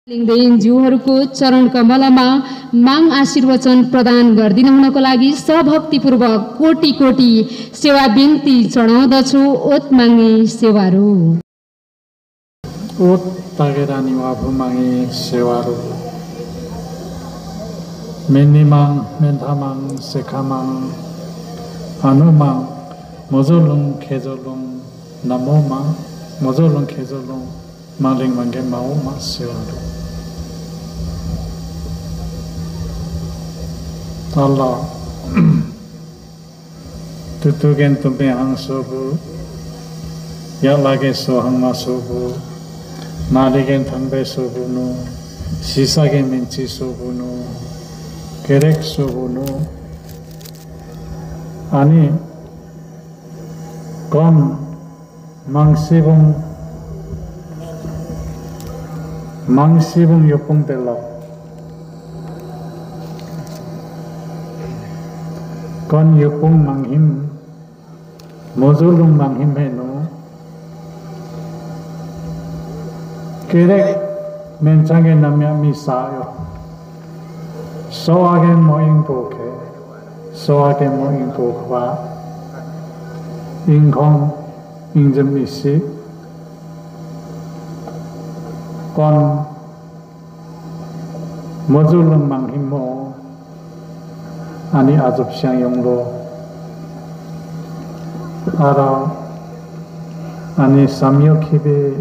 ज्यूहरूको चरण कमलमा माग आशीर्वचन प्रदान गरिदिनु हुनको लागि सभक्तिपूर्वक कोटी कोटी सेवा बिन्ती चढाउँदछु। ओत मागे सेवारू ओत तागेरानी वाफु मागे सेवारू मेनिमाङ मेन्थामाङ सेखामाङ अनुमाङ मोजोलुङ खेजोलुङ नमोमाङ मोजोलुङ खेजोलुङ मालिङ मागे माउ मा सेवारू Allah tutugen tumpe hang sobu ya lage so hang ma sobu naligen thambe sobu nu sisage menchi sobu nu kerek sobu nu ani kon mangsibung yopung tela kon yupung manghim mozulung manghim heno kerek menchange namya misayo soage moing poke soage moing pokwa ingkong ingjem isi kon mozulung manghim mo ani azup siang yonglo ara ani samyo khibe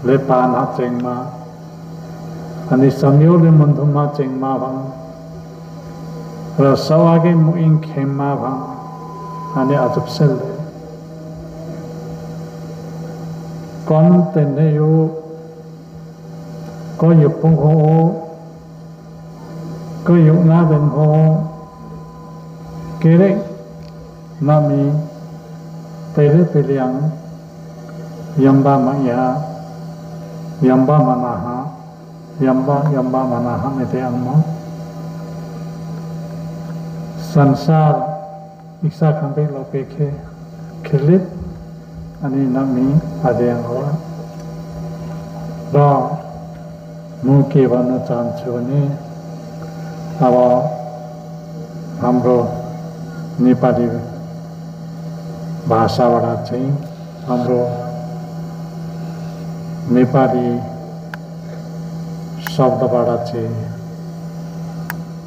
le pana chengma ani samyo le mandhuma chengma bang ra sawage muing khemma bang ani azup sel kon tenne yo ko yupung ho có dụng na bên hồ kế đấy nami tele peliang yamba maya yamba manaha yamba manaha mete amma sansar iksa khampe lope khelit ani nami adeng ho ra muke vana chanchu ni अब हाम्रो नेपाली भाषाबाट चाहिँ हाम्रो नेपाली शब्दबाट चाहिँ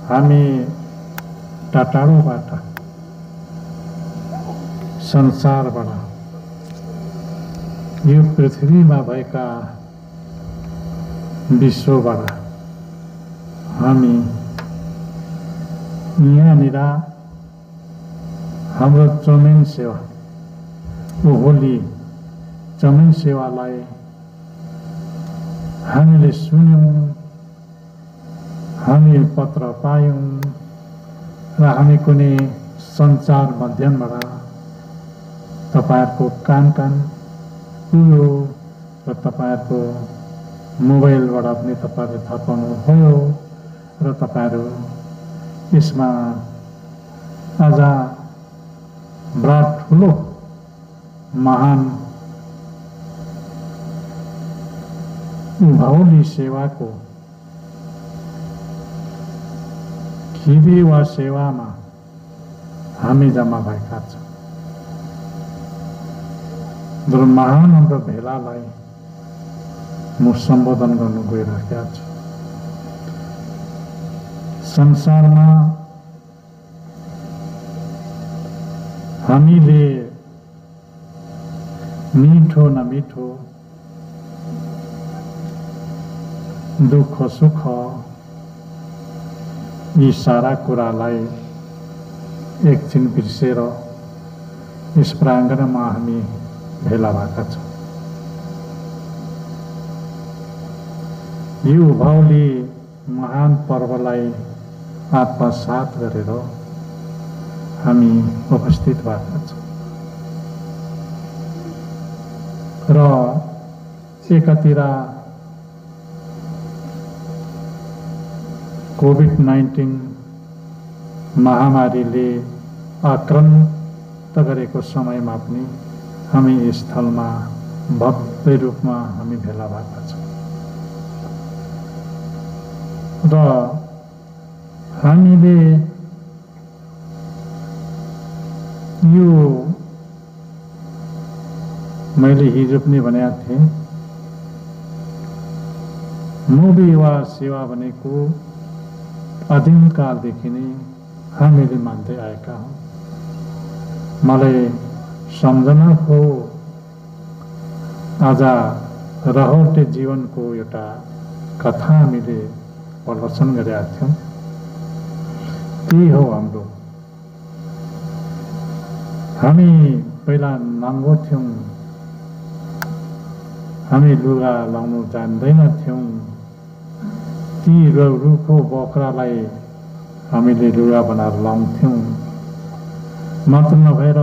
हामी टाढाबाट संसारबाट यो पृथ्वीमा भएका विश्वबाट हामी यहाँनिर हाम्रो चमेन सेवा ओहोली चमेन सेवालाई हामीले सुन्यौं हामी पत्र पायौं र हामी कुनै सञ्चार माध्यमबाट तपाईहरुको कान पुग्यो र तपाईहरुको मोबाइलबाट पनि तपाईहरुले थाहा पाउनुभयो र तपाईहरु यसमा आज बडा ठुलो महान उभौली सेवाको खिबी वा सेवामा हामी जम्मा भएका छौं र महान हाम्रो भेलालाई म सम्बोधन गर्न गइरहेको छु संसारमा हामीले मिठो नमिठो दुःख सुख यी सारा कुरालाई एकछिन बिर्सेर यस प्राङ्गणमा हामी भेला भएका छौं यो उभौली महान पर्वलाई आत्मसात गरेर हामी उपस्थित भएका छौं र एकातिर कोभिड-19 महामारीले आक्रान्त गरेको समयमा पनि हामी यस स्थलमा भव्य रूपमा हामी भेला भएका छौं। र हामीले यो मैले हिजो पनि भनेको थिएँ, मोबी वा सेवा भनेको आदिमकालदेखि नै हामीले मान्दै आएका हौँ। मलाई सम्झना हो आज रहौटे जीवनको एउटा कथा हामीले प्रदर्शन गरेका थियौँ। त्यही हो हाम्रो। हामी पहिला नाङ्गो थियौँ, हामी लुगा लाउनु जान्दैनथ्यौँ। ती रुखो बोक्रालाई हामीले लुगा बनाएर लाउँथ्यौँ। मात्र नभएर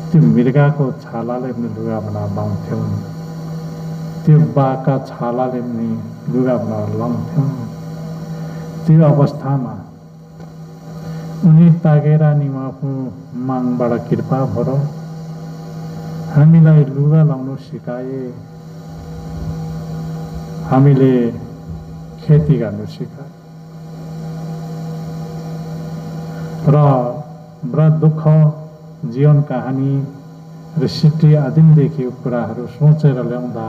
त्यो मृगको छालाले पनि लुगा बनाएर लाउँथ्यौँ। त्यो बाघका छालाले पनि लुगा बनाएर लाउँथ्यौँ। त्यो अवस्थामा उनी तागेर नि उहाँको मागबाट कृपा भएर हामीलाई लुगा लाउनु सिकाए, हामीले खेती गर्नु सिकाए। र बडा दुःख जीवन कहानी र सृष्टि आदिमदेखि कुराहरू सोचेर ल्याउँदा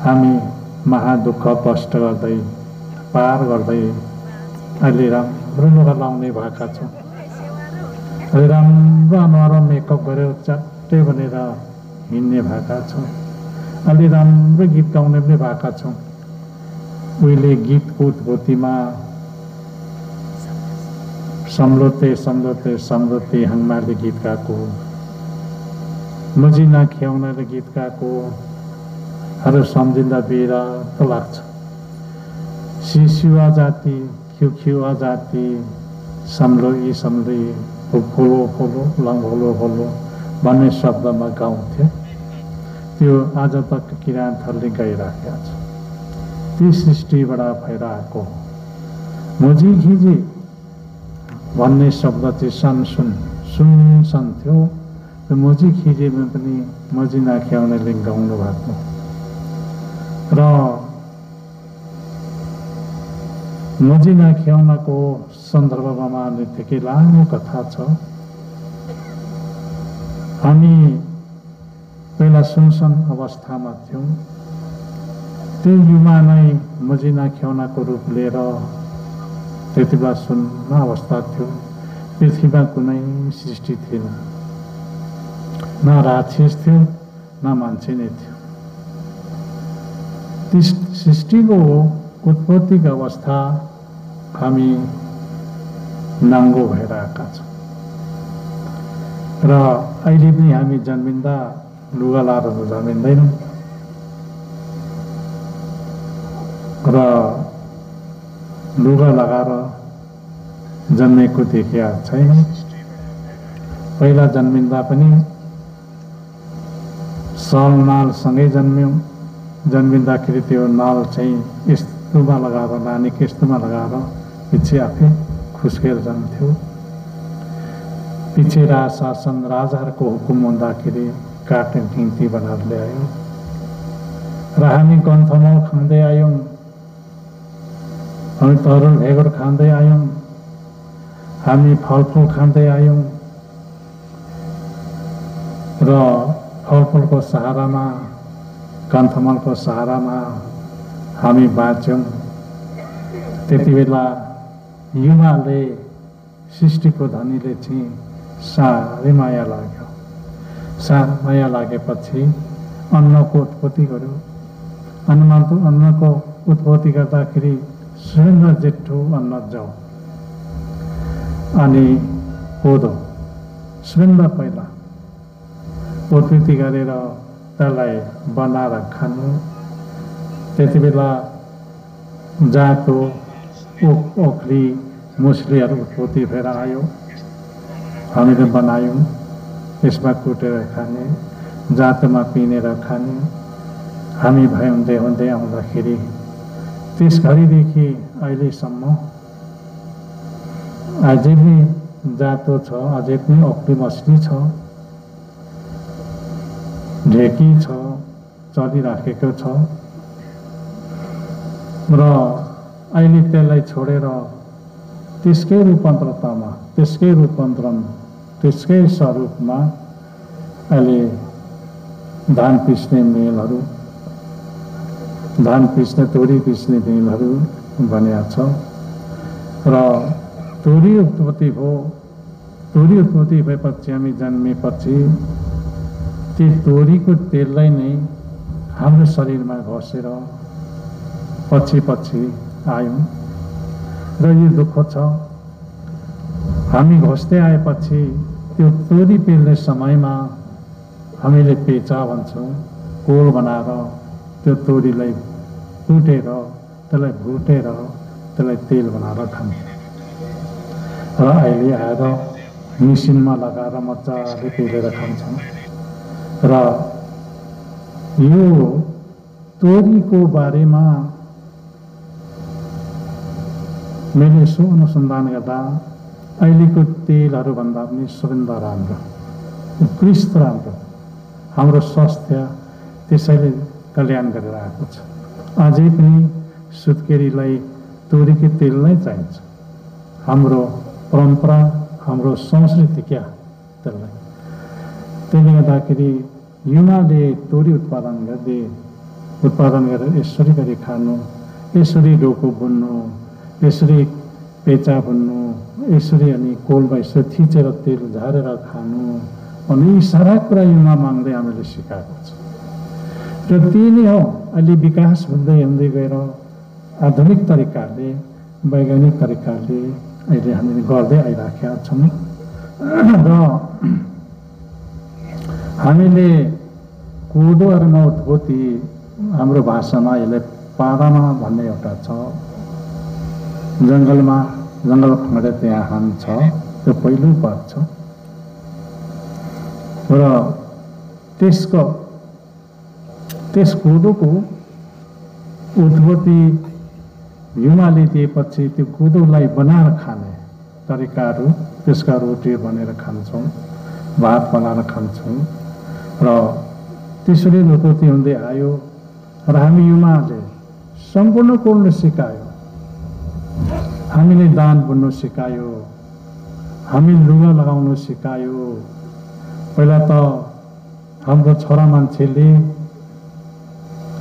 हामी महादुःख कष्ट गर्दै पार गर्दै अहिले राम्रो लुगा लाउने भएका छौँ। अहिले राम्रो अनुहार मेकअप गरेर चट्टै बनेर हिँड्ने भएका छौँ। अहिले राम्रो गीत गाउने पनि भएका छौँ। उहिले गीतको उत्पत्तिमा सम्लोते सम्लोते सम्लोते हङमाले गीत गाएको, मजिना ख्याउनाले गीत गाएकोहरू सम्झिँदा बेरा त लाग्छ। सिसुवा जाति खिउखिउवा जाति सम्लोई सम्लोई फोलो फोलो लङ्घोलो फोलो भन्ने शब्दमा गाउँथ्यो। त्यो आज तक किराँतहरूले गाइराखेका छ। ती सृष्टिबाट भएर आएको मोजी खिजी भन्ने शब्द चाहिँ सुन थियो। त्यो मोजी खिजीमा पनि मजिना ख्याउनेले गाउनु भएको र मजिना ख्याउनको सन्दर्भमा निकै लामो कथा छ। हामी पहिला सुनसन अवस्थामा थियौँ। त्यो युगमा नै मजिना ख्याउनको रूप लिएर त्यति बेला सुन्न अवस्था थियो। पृथ्वीमा कुनै सृष्टि थिएन, न राक्षस थियो न मान्छे नै थियो। त्यस सृष्टिको उत्पत्तिको अवस्था हामी नाङ्गो भएर आएका छौँ। र अहिले पनि हामी जन्मिँदा लुगा लाएर जन्मिँदैनौँ र लुगा लगाएर जन्मेको देखिया छैन। पहिला जन्मिँदा पनि सल नालसँगै जन्म्यौँ। जन्मिँदाखेरि त्यो नाल चाहिँ यस्तोमा लगाएर, नानीको यस्तोमा लगाएर पछि आफै खुस्केर जन्मथ्यो। पछि राज शासन राजाहरूको हुकुम हुँदाखेरि काट्ने ढिङ्ती बनाएर ल्यायो र हामी गन्थमल खाँदै आयौँ। हामी तरुल भेगुर खाँदै आयौँ। हामी फलफुल खाँदै आयौँ र फलफुलको सहारामा, कन्थमलको सहारामा हामी बाँच्यौँ। त्यति बेला युवाले, सृष्टिको धनीले चाहिँ साह्रै माया लाग्यो। साह्रै माया लागेपछि अन्नको उत्पत्ति गर्यो। अन्नको उत्पत्ति गर्दाखेरि सबैभन्दा जेठो अन्न जौ अनि कोदो सबैभन्दा पहिला उत्पत्ति गरेर त्यसलाई बनाएर खानु। त्यति बेला जातो ओखली मुसलीहरू उत्पत्ति भएर आयो। हामीले बनायौँ, त्यसमा कुटेर खाने, जातोमा पिनेर खाने। हामी हुँदै हुँदै आउँदाखेरि त्यस घडीदेखि अहिलेसम्म अझै पनि जातो छ, अझै पनि ओखली मछली छ, ढेकी छ, चलिराखेको छ। र अहिले त्यसलाई छोडेर त्यसकै रूपान्तरतामा, त्यसकै रूपान्तरण, त्यसकै स्वरूपमा अहिले धान पिस्ने मिलहरू, धान पिस्ने तोरी पिस्ने मिलहरू बनिया छ। र तोरी उत्पत्ति भयो। तोरी उत्पत्ति भएपछि हामी जन्मेपछि त्यो तोरीको तेललाई नै हाम्रो शरीरमा घसेर पछि पछि आयौँ। र यो दुःख छ, हामी घस्दै आएपछि त्यो तोरी पेल्ने समयमा हामीले पेचा भन्छौँ, कोल बनाएर त्यो तोरीलाई कुटेर त्यसलाई भुटेर त्यसलाई तेल बनाएर खान्छौँ। र अहिले आएर मिसिनमा लगाएर मजाले पेलेर खान्छौँ। र यो तोरीको बारेमा मैले यसो अनुसन्धान गर्दा अहिलेको तेलहरूभन्दा पनि सबैभन्दा राम्रो, उत्कृष्ट राम्रो हाम्रो स्वास्थ्य त्यसैले कल्याण गरेर आएको छ। अझै पनि सुत्केरीलाई तोरीको तेल नै चाहिन्छ। हाम्रो परम्परा, हाम्रो संस्कृति क्या त्यसलाई। त्यसले गर्दाखेरि युमाले तोरी उत्पादन गरेर यसरी गरी खानु, यसरी डोको बुन्नु, यसरी पेचा बुन्नु, यसरी अनि कोलमा यसरी थिचेर तेल झारेर खानु, अनि यी सारा कुरा युमा माग्दै हामीले सिकाएको छ। र त्यही नै हो अहिले विकास हुँदै गएर आधुनिक तरिकाले, वैज्ञानिक तरिकाले अहिले हामीले गर्दै आइराखेका छौँ। र हामीले कोदोहरूमा उत्पत्ति हाम्रो भाषामा यसलाई पारामा भन्ने एउटा छ। जङ्गल खँडेर त्यहाँ हान्छ, त्यो पहिलो पद छ। र त्यस कोदोको उत्पत्ति युमाले दिएपछि त्यो कोदोलाई बनाएर खाने तरिकाहरू, त्यसका रोटी बनेर खान्छौँ, भात बनाएर खान्छौँ। र त्यसरी उत्पत्ति हुँदै आयो। र हामी युमाले सम्पूर्ण कोल्न सिकायो, हामीले दान बुन्नु सिकायो, हामी लुगा लगाउनु सिकायो। पहिला त हाम्रो छोरा मान्छेले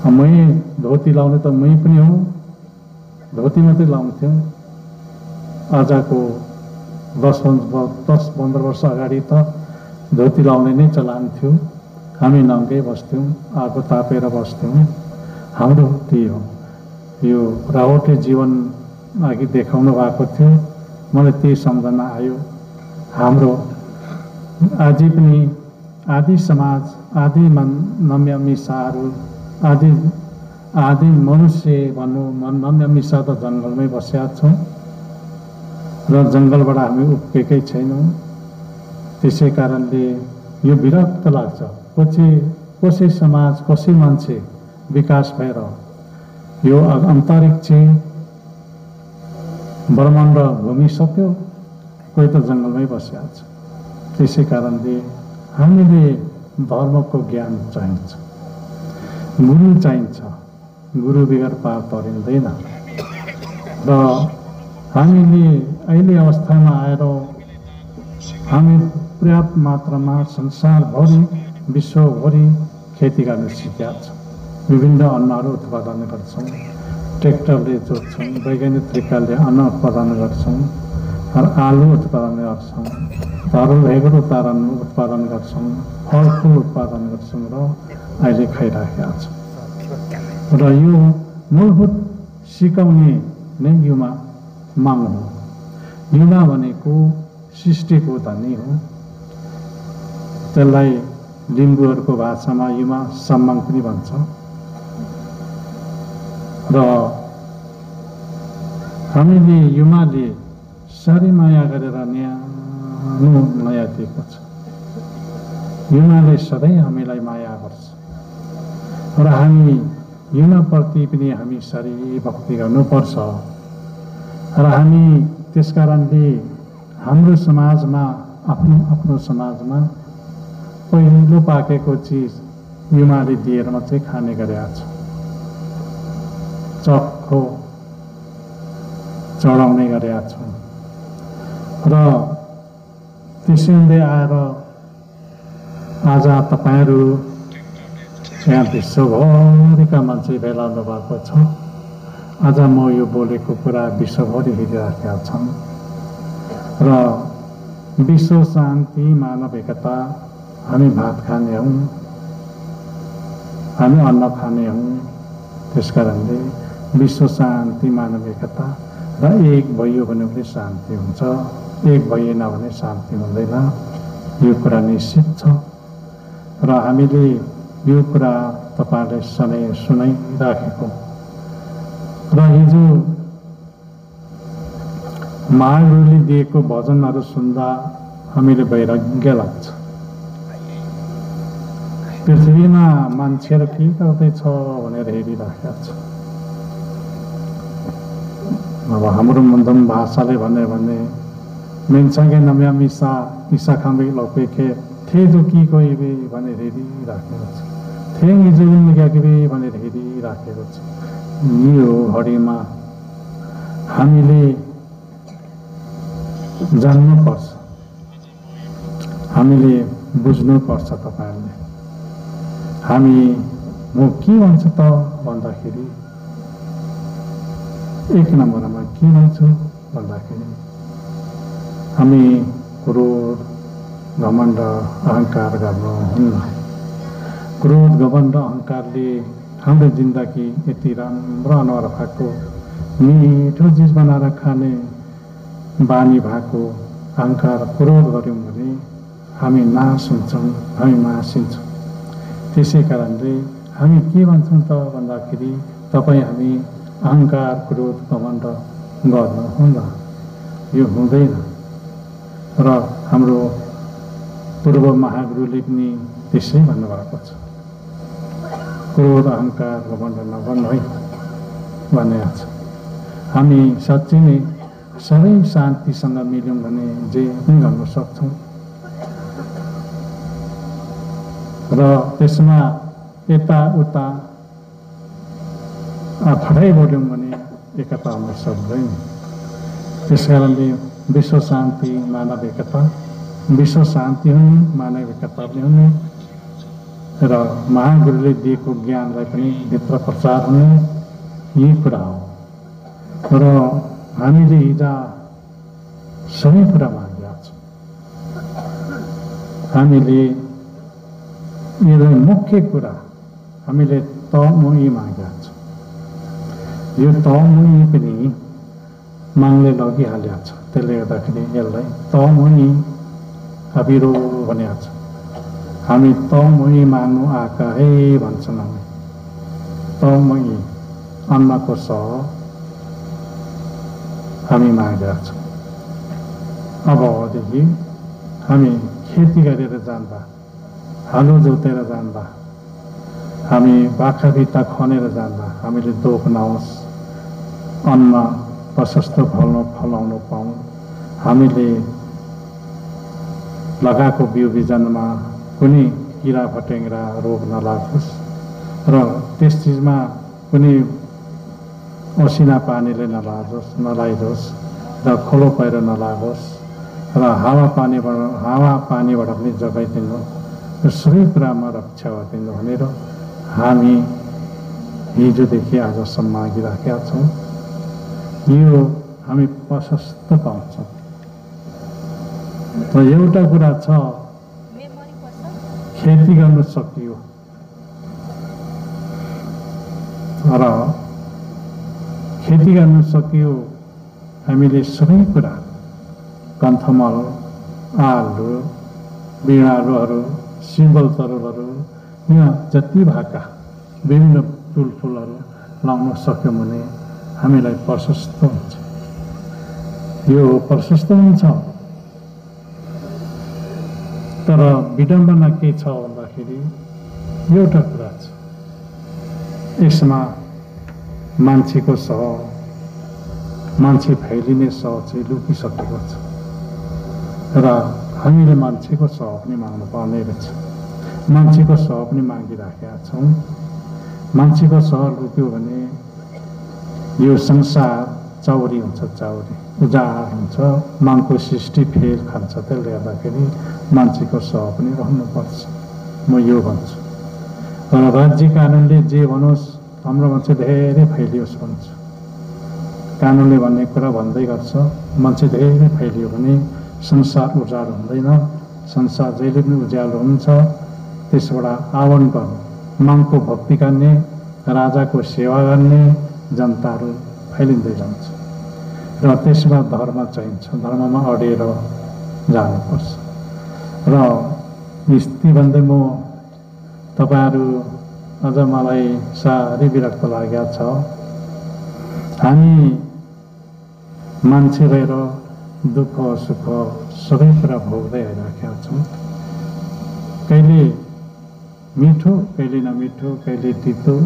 मै धोती लाउने त मै पनि हो, धोती मात्रै लाउँथ्यौँ। आजको 10-15 वर्ष अगाडि त धोती लाउने नै चलन थियो। हामी नङ्गै बस्थ्यौँ, आगो तापेर बस्थ्यौँ। हाम्रो त्यही हो, यो रावटे जीवन अघि देखाउनु भएको थियो। मलाई त्यही सम्झना आयो। हाम्रो आजै पनि आदि समाज, आदि नम्य मिसाहरू, आदि मनुष्य भनौँ, नम्य मिसा त जङ्गलमै बसेका छौँ र जङ्गलबाट हामी उब्केकै छैनौँ। त्यसै कारणले यो विरक्त लाग्छ। कसै समाज, कसै मान्छे विकास भएर यो अन्तरिक्ष ब्रह्माण्ड घुमिसक्यो, कोही त जङ्गलमै बसेका छ। त्यसै कारणले हामीले धर्मको ज्ञान चाहिन्छ, गुरु चाहिन्छ। गुरु बिगर पार तरिँदैन। र हामीले अहिले अवस्थामा आएर हामी पर्याप्त मात्रामा संसारभरि, विश्वभरि खेती गर्न सिकेका छौँ। विभिन्न अन्नहरू उत्पादन गर्छौँ, ट्र्याक्टरले जोत्छौँ, वैज्ञानिक तरिकाले अन्न उत्पादन गर्छौँ, आलु उत्पादन गर्छौँ, तरुल भेगुर उत्पादन गर्छौँ, फलफुल उत्पादन गर्छौँ र अहिले खाइराखेका छौँ। र यो मूलभूत सिकाउने नै युमा माग हो। युमा भनेको सृष्टिको धनी हो। त्यसलाई लिम्बूहरूको भाषामा युमा सम्मान पनि भन्छ। र हामीले युमाले साह्रै माया गरेर न्यानो माया दिएको छ। युमाले सधैँ हामीलाई माया गर्छ र हामी युमाप्रति पनि हामी साह्रै भक्ति गर्नुपर्छ। र हामी त्यस कारणले हाम्रो समाजमा, आफ्नो समाजमा पहिलो पाकेको चिज युमाले दिएर मात्रै खाने गरेका छ। चक्खो चढाउने गरेका छौँ र त्यसै हुँदै आएर आज तपाईँहरू यहाँ विश्वभरिका मान्छे भेला हुनु भएको छ। आज म यो बोलेको कुरा विश्वभरि हेरिराखेका छन् र विश्व शान्ति मानव एकता हामी भात खाने हौँ, हामी अन्न खाने हौँ। त्यसकारणले विश्व शान्ति मानव एकता र एक भइयो भने पनि शान्ति हुन्छ, एक भइएन भने शान्ति हुँदैन। यो कुरा निश्चित छ र हामीले यो कुरा तपाईँहरूले सधैँ सुनाइराखेको र हिजो महागुरुले दिएको भजनहरू सुन्दा हामीले वैराग्य लाग्छ। पृथ्वीमा मान्छेहरू के गर्दैछ भनेर हेरिराखेका छ। अब हाम्रो मुन्दम भाषाले भने मेन्सागे नम्या मिसा मिसा खाँदै लौकेखे थे जो कि गइबे भनेर हेरिराखेको छ। थेङ हिजो गएबे भनेर हेरिराखेको छ। यो घडीमा हामीले जान्नुपर्छ, हामीले बुझ्नुपर्छ। तपाईँहरूले हामी म के भन्छ त भन्दाखेरि एक नम्बरमा के भन्छु भन्दाखेरि हामी क्रोध घमण्ड अहङ्कार गर्नुहुन्न। क्रोध घमण्ड अहङ्कारले हाम्रो जिन्दगी यति राम्रो अनुहार भएको मिठो चिज बनाएर खाने बानी भएको अहङ्कार क्रोध गऱ्यौँ भने हामी नाश हुन्छौँ, हामी मासिन्छौँ। त्यसै कारणले हामी के भन्छौँ त भन्दाखेरि तपाईँ हामी अहङ्कार क्रोध घमण्ड गर्नुहुन्न, यो हुँदैन। र हाम्रो पूर्व महागुरुले पनि त्यसै भन्नुभएको छ, क्रोध अहङ्कार घमण्ड नगर्नु है भनेको छ। हामी साँच्चै नै सबै शान्तिसँग मिल्यौँ भने जे पनि गर्न सक्छौँ र त्यसमा यताउता फटाइ बोल्यौँ भने एकता हुन सक्दैन। त्यस कारणले विश्व शान्ति मानव एकता, विश्व शान्ति हुने मानव एकता पनि हुने र महागुरुले दिएको ज्ञानलाई पनि भित्र प्रचार हुने यही कुरा हो। र हामीले हिजो सबै कुरा मागेका छौँ। हामीले यसलाई मुख्य कुरा हामीले तमुई मागेका छौँ। यो तमुई पनि मागले लगिहालेको छ। त्यसले गर्दाखेरि यसलाई तमुई अबिरो भनेको छ। हामी तमुई माग्नु आएका है भन्छौँ। हामी तमुई अन्नको सह हामी मागेका छौँ। अबदेखि हामी खेती गरेर जान्दा, हालो जोतेर जान्दा, हामी बाख्रा भित्ता खनेर जान्दा हामीले दुःख नहोस्, अन्न प्रशस्त फलाउनु पाऊँ, हामीले लगाएको बिउ बिजनमा कुनै किरा फटेङ्ग्रा रोग नलागोस् र त्यस चिजमा कुनै असिना पानीले नलाइदोस् र खोलो पहिरो नलागोस् र हावा पानीबाट पनि जोगाइदिनु, र सबै कुरामा रक्षा गरिदिनु भनेर हामी हिजोदेखि आजसम्म मागिराखेका छौँ। यो हामी प्रशस्त पाउँछौँ। र एउटा कुरा छ, खेती गर्न सकियो र खेती गर्न सकियो हामीले सबै कुरा कन्थमल, आलु, बिँडालुहरू, सिम्बल तरुलहरू, यहाँ जति भएका विभिन्न तुलफुलहरू लाउन सक्यौँ भने हामीलाई प्रशस्त हुन्छ। यो प्रशस्त हुन्छ। तर विडम्बना के छ भन्दाखेरि एउटा कुरा छ, यसमा मान्छेको सह, मान्छे फैलिने सह चाहिँ लुकिसकेको छ र हामीले मान्छेको सह पनि माग्नु पर्ने रहेछ। मान्छेको सह पनि मागिराखेका छौँ। मान्छेको सह लुक्यो भने यो संसार चौरी हुन्छ, चौरी उजाड हुन्छ, मागको सृष्टि फेर खान्छ। त्यसले गर्दाखेरि मान्छेको सह पनि रहनुपर्छ, म यो भन्छु। र राज्य कानुनले जे भनोस् हाम्रो मान्छे धेरै फैलियोस् भन्छ। कानुनले भन्ने कुरा भन्दै गर्छ, मान्छे धेरै फैलियो भने संसार उजाड हुँदैन, संसार जहिले पनि उज्यालो हुन्छ। त्यसबाट आह्वान गर्नु, मागको भक्ति गर्ने, राजाको सेवा गर्ने जनताहरू फैलिँदै जान्छ। र त्यसमा धर्म चाहिन्छ, धर्ममा अडेर जानुपर्छ। र स्थिति भन्दै म तपाईँहरू अझ मलाई साह्रै विरक्त लागेको छ। हामी मान्छे भएर दुःख सुख सबै कुरा भोग्दै आइराखेका छौँ। कहिले मिठो, कहिले नमिठो, कहिले तितो,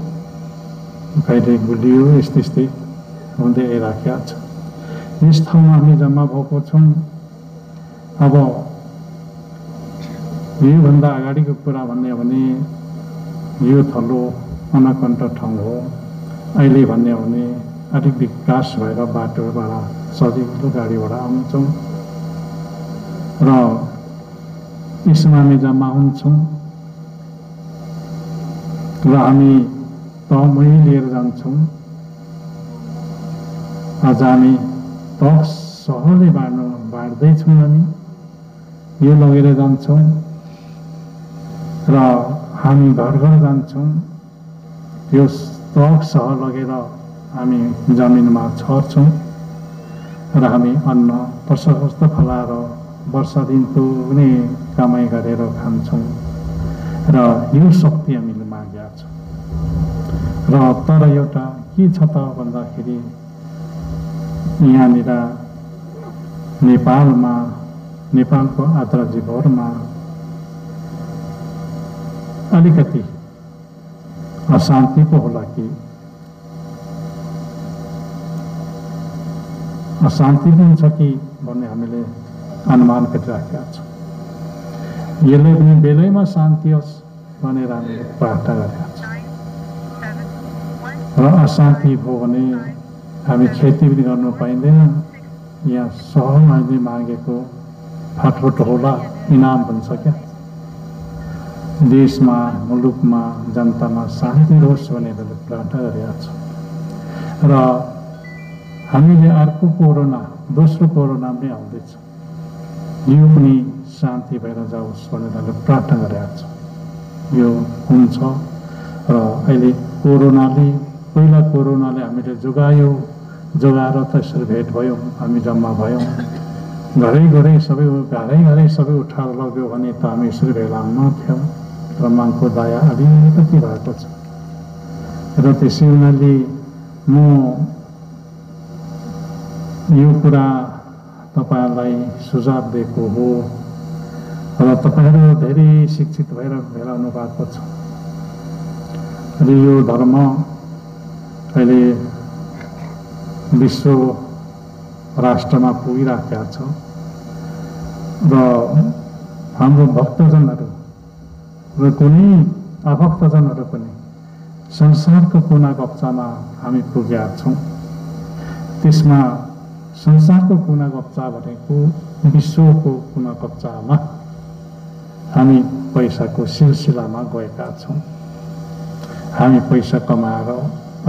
कहिले गुलियो, यस्तै हुँदै आइराखेका छ। यस ठाउँमा हामी जम्मा भएको छौँ। अब योभन्दा अगाडिको कुरा भन्ने हो भने यो थलो अनकन्ट ठाउँ हो। अहिले भन्ने हो भने अलिक विकास भएर बाटोबाट सजिलो गाडीबाट आउँछौँ र यसमा हामी जम्मा हुन्छौँ र हामी तमै लिएर जान्छौँ। आज हामी तक सहले बाँड्दैछौँ, हामी यो लगेर जान्छौँ र हामी घर घर जान्छौँ। यो तक सह लगेर हामी जमिनमा छर्छौँ र हामी अन्न प्रशस्त फलाएर वर्ष दिनको पनि कमाइ गरेर खान्छौँ र यो शक्ति हामीले मागेका छौँ। र तर एउटा के छ त भन्दाखेरि यहाँनिर नेपालमा, नेपालको आद्राजीभरमा अलिकति अशान्ति पो होला कि अशान्ति पनि छ कि भन्ने हामीले अनुमान गरिराखेका छौँ। यसले पनि बेलैमा शान्ति होस् भनेर हामीले प्रार्थना गरेका छौँ। र अशान्ति भयो भने हामी खेती पनि गर्नु पाइँदैन। यहाँ सहरले मागेको फाटफुट होला, इनाम भन्छ क्या, देशमा, मुलुकमा, जनतामा शान्ति होस् भनेर प्रार्थना गरेका छौँ। र हामीले अर्को कोरोना, दोस्रो कोरोना पनि आउँदैछ, यो पनि शान्ति भएर जाओस् भनेर प्रार्थना गरेका छौँ। यो हुन्छ र अहिले कोरोनाले, पहिला कोरोनाले हामीले जोगाएर त यसरी भेट भयौँ, हामी जम्मा भयौँ, घरै सबै उठाएर लग्यो भने त हामी यसरी भेला हुन्थ्यौँ। र मागको दया अलिकति भएको छ र त्यसै हुनाले म यो कुरा तपाईँहरूलाई सुझाव दिएको हो। र तपाईँहरू धेरै शिक्षित भएर भेला हुनु भएको छ र यो धर्म अहिले विश्व राष्ट्रमा पुगिराखेका छ र हाम्रो भक्तजनहरू र कुनै अभक्तजनहरू पनि संसारको कुना कप्चामा हामी पुगेका छौँ। त्यसमा संसारको कुना कप्चा भनेको विश्वको कुना कप्चामा हामी पैसाको सिलसिलामा गएका छौँ। हामी पैसा कमाएर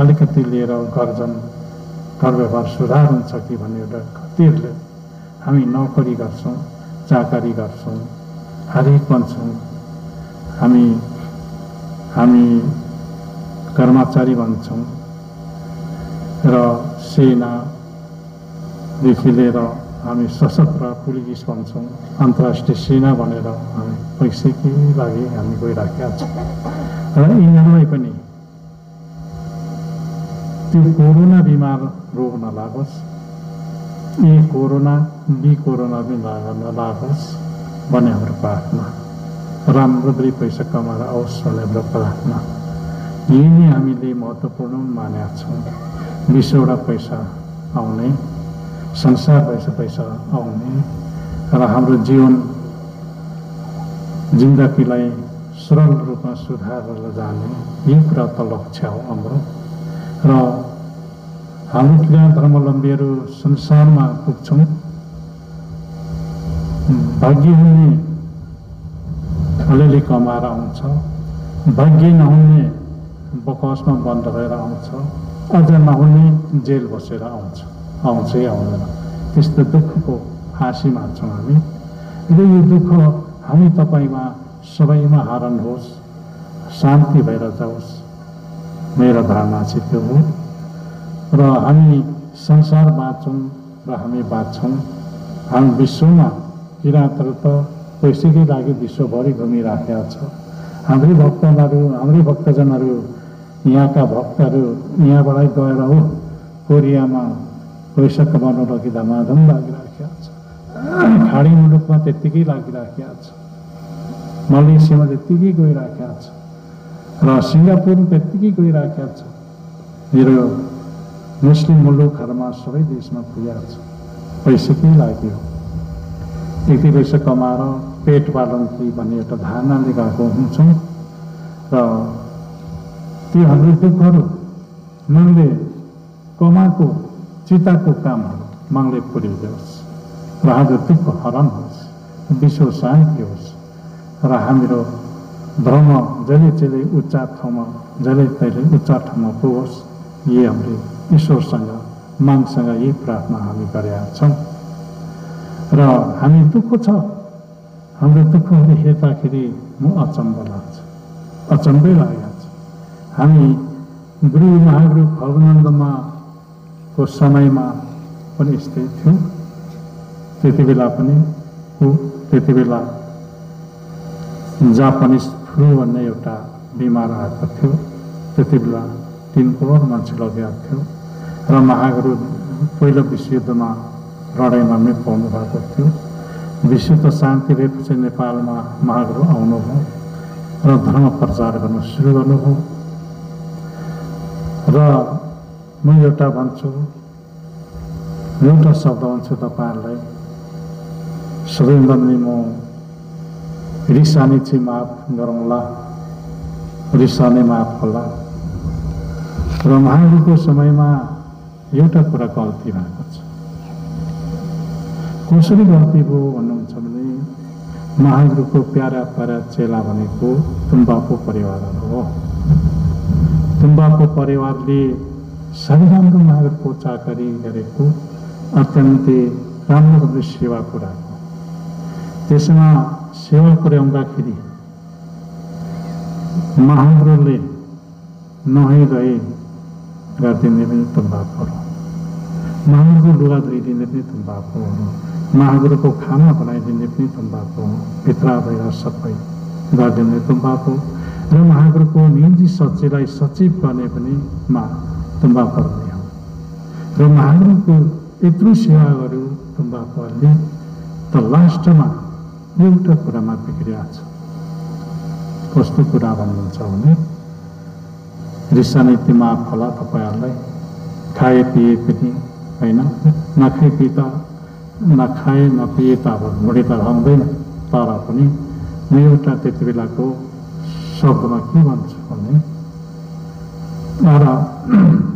अलिकति लिएर घर व्यवहार सुधार हुन्छ कि भन्ने एउटा खातिरले हामी नोकरी गर्छौँ, चाकरी गर्छौँ, हरेक बन्छौँ। हामी कर्मचारी बन्छौँ र सेनादेखि लिएर हामी सशस्त्र पुलिस बन्छौँ, अन्तर्राष्ट्रिय सेना भनेर हामी पैसाकै लागि हामी गइराखेका छौँ। र यिनीहरूलाई पनि त्यो कोरोना बिमार रोग नलागोस्, ए कोरोना बी कोरोना पनि नलागोस् भन्ने हाम्रो प्रार्थना। राम्रो पैसा कमाएर आओस् भन्ने हाम्रो प्रार्थना। यही नै हामीले महत्त्वपूर्ण मानेका छौँ। विश्वबाट पैसा आउने, संसार पैसा आउने र हाम्रो जिन्दगीलाई सरल रूपमा सुधारेर जाने, यही कुरा त लक्ष्य हो हाम्रो। र हाम्रो किराँत धर्मावलम्बीहरू संसारमा पुग्छौँ। भाग्य हुने अलिअलि कमाएर आउँछ, भाग्य नहुने बकवासमा बन्द भएर आउँछ, अझ नहुने जेल बसेर आउँछै आउँदैन। त्यस्तो दुःखको हाँसीमा छौँ हामी। र यो दुःख हामी तपाईँमा सबैमा हरण होस्, शान्ति भएर जाओस्, मेरो धारणा चाहिँ त्यो हो। र हामी संसार बाँच्छौँ र हामी बाँच्छौँ। हामी विश्वमा किराँतहरू त पैसाकै लागि विश्वभरि घुमिराखेका छ। हाम्रै भक्तजनहरू यहाँका भक्तहरू यहाँबाटै गएर हो कोरियामा पैसा कमाउन लागि धमाधम लागिराखेका छ। खाडी मुलुकमा त्यत्तिकै लागिराखेका छ, मलेसियामा त्यत्तिकै गइराखेका छ, र सिङ्गापुरमा त्यत्तिकै गइराखेका छ। मेरो मुस्लिम मुलुकहरूमा सबै देशमा पुगेको छ, पैसाकै लागि हो। यति पैसा कमाएर पेट पालन कि भन्ने एउटा धारणाले गएको हुन्छौँ। र ती हाम्रो दुःखहरू मनले कमाएको चिताको कामहरू मनले पुर्याइदियोस् र हाम्रो दुःख हरण होस्, विश्व शान्ति होस्, र हाम्रो धर्म जहिले उच्च ठाउँमा उच्च ठाउँमा पुगोस्। यही हामीले ईश्वरसँग मागसँग यही प्रार्थना हामी गरेका छौँ। र हामी दुःख छ, हाम्रो दुःखहरू हेर्दाखेरि म अचम्म लाग्छ, अचम्मै लागेको छ। हामी गुरु महागुरु भवनन्दमा को समयमा पनि यस्तै थियो। त्यति बेला जापानिज फ्लू भन्ने एउटा बिमार आएको थियो। त्यति बेला 3 करोड मान्छे लगेको थियो र महागुरु पहिलो विश्वयुद्धमा लडाइँमा पनि पाउनु भएको थियो। विश्व त शान्ति भएपछि नेपालमा महागुरु आउनुभयो र धर्म प्रचार गर्न सुरु गर्नुभयो। र म एउटा भन्छु, एउटा शब्द भन्छु तपाईँहरूलाई, सबैभन्दा पनि म रिसाने चाहिँ माफ गरौँला, रिसाने माफ होला। र महागुरुको समयमा एउटा कुरा गल्ती भएको छ। कसरी गल्ती भयो भन्नुहुन्छ भने महागुरुको प्यारा चेला भनेको तुम्बाको परिवारहरू हो। तुम्बाको परिवारले सबै राम्रो महागुरुको चाकरी गरेको, अत्यन्तै राम्रो सेवा पुऱ्याएको। त्यसमा सेवा पुर्याउँदाखेरि महागुरुले नहुँदै गरिदिने पनि तुम्बाको हो, महागुरुको लुगा धोइदिने पनि तुम्बाको हो, महागुरुको खाना बनाइदिने पनि तुम्बाको हो, भित्र बाहिर सबै गरिदिने तुम्बाको, र महागुरुको निजी सचिवलाई सचिव गर्ने पनि तुम्बाको हो। र महागुरुको यत्रो सेवा गर्यो तुम्बाकोहरूले, त लास्टमा एउटा कुरामा बिग्रिएको छ। कस्तो कुरा भन्नुहुन्छ भने रिसाने माफ होला तपाईँहरूलाई। खाए पिए पनि होइन, नखाए नपिए त अब मुडी त रहँदैन, तर पनि म एउटा त्यति बेलाको शब्दमा के भन्छु भने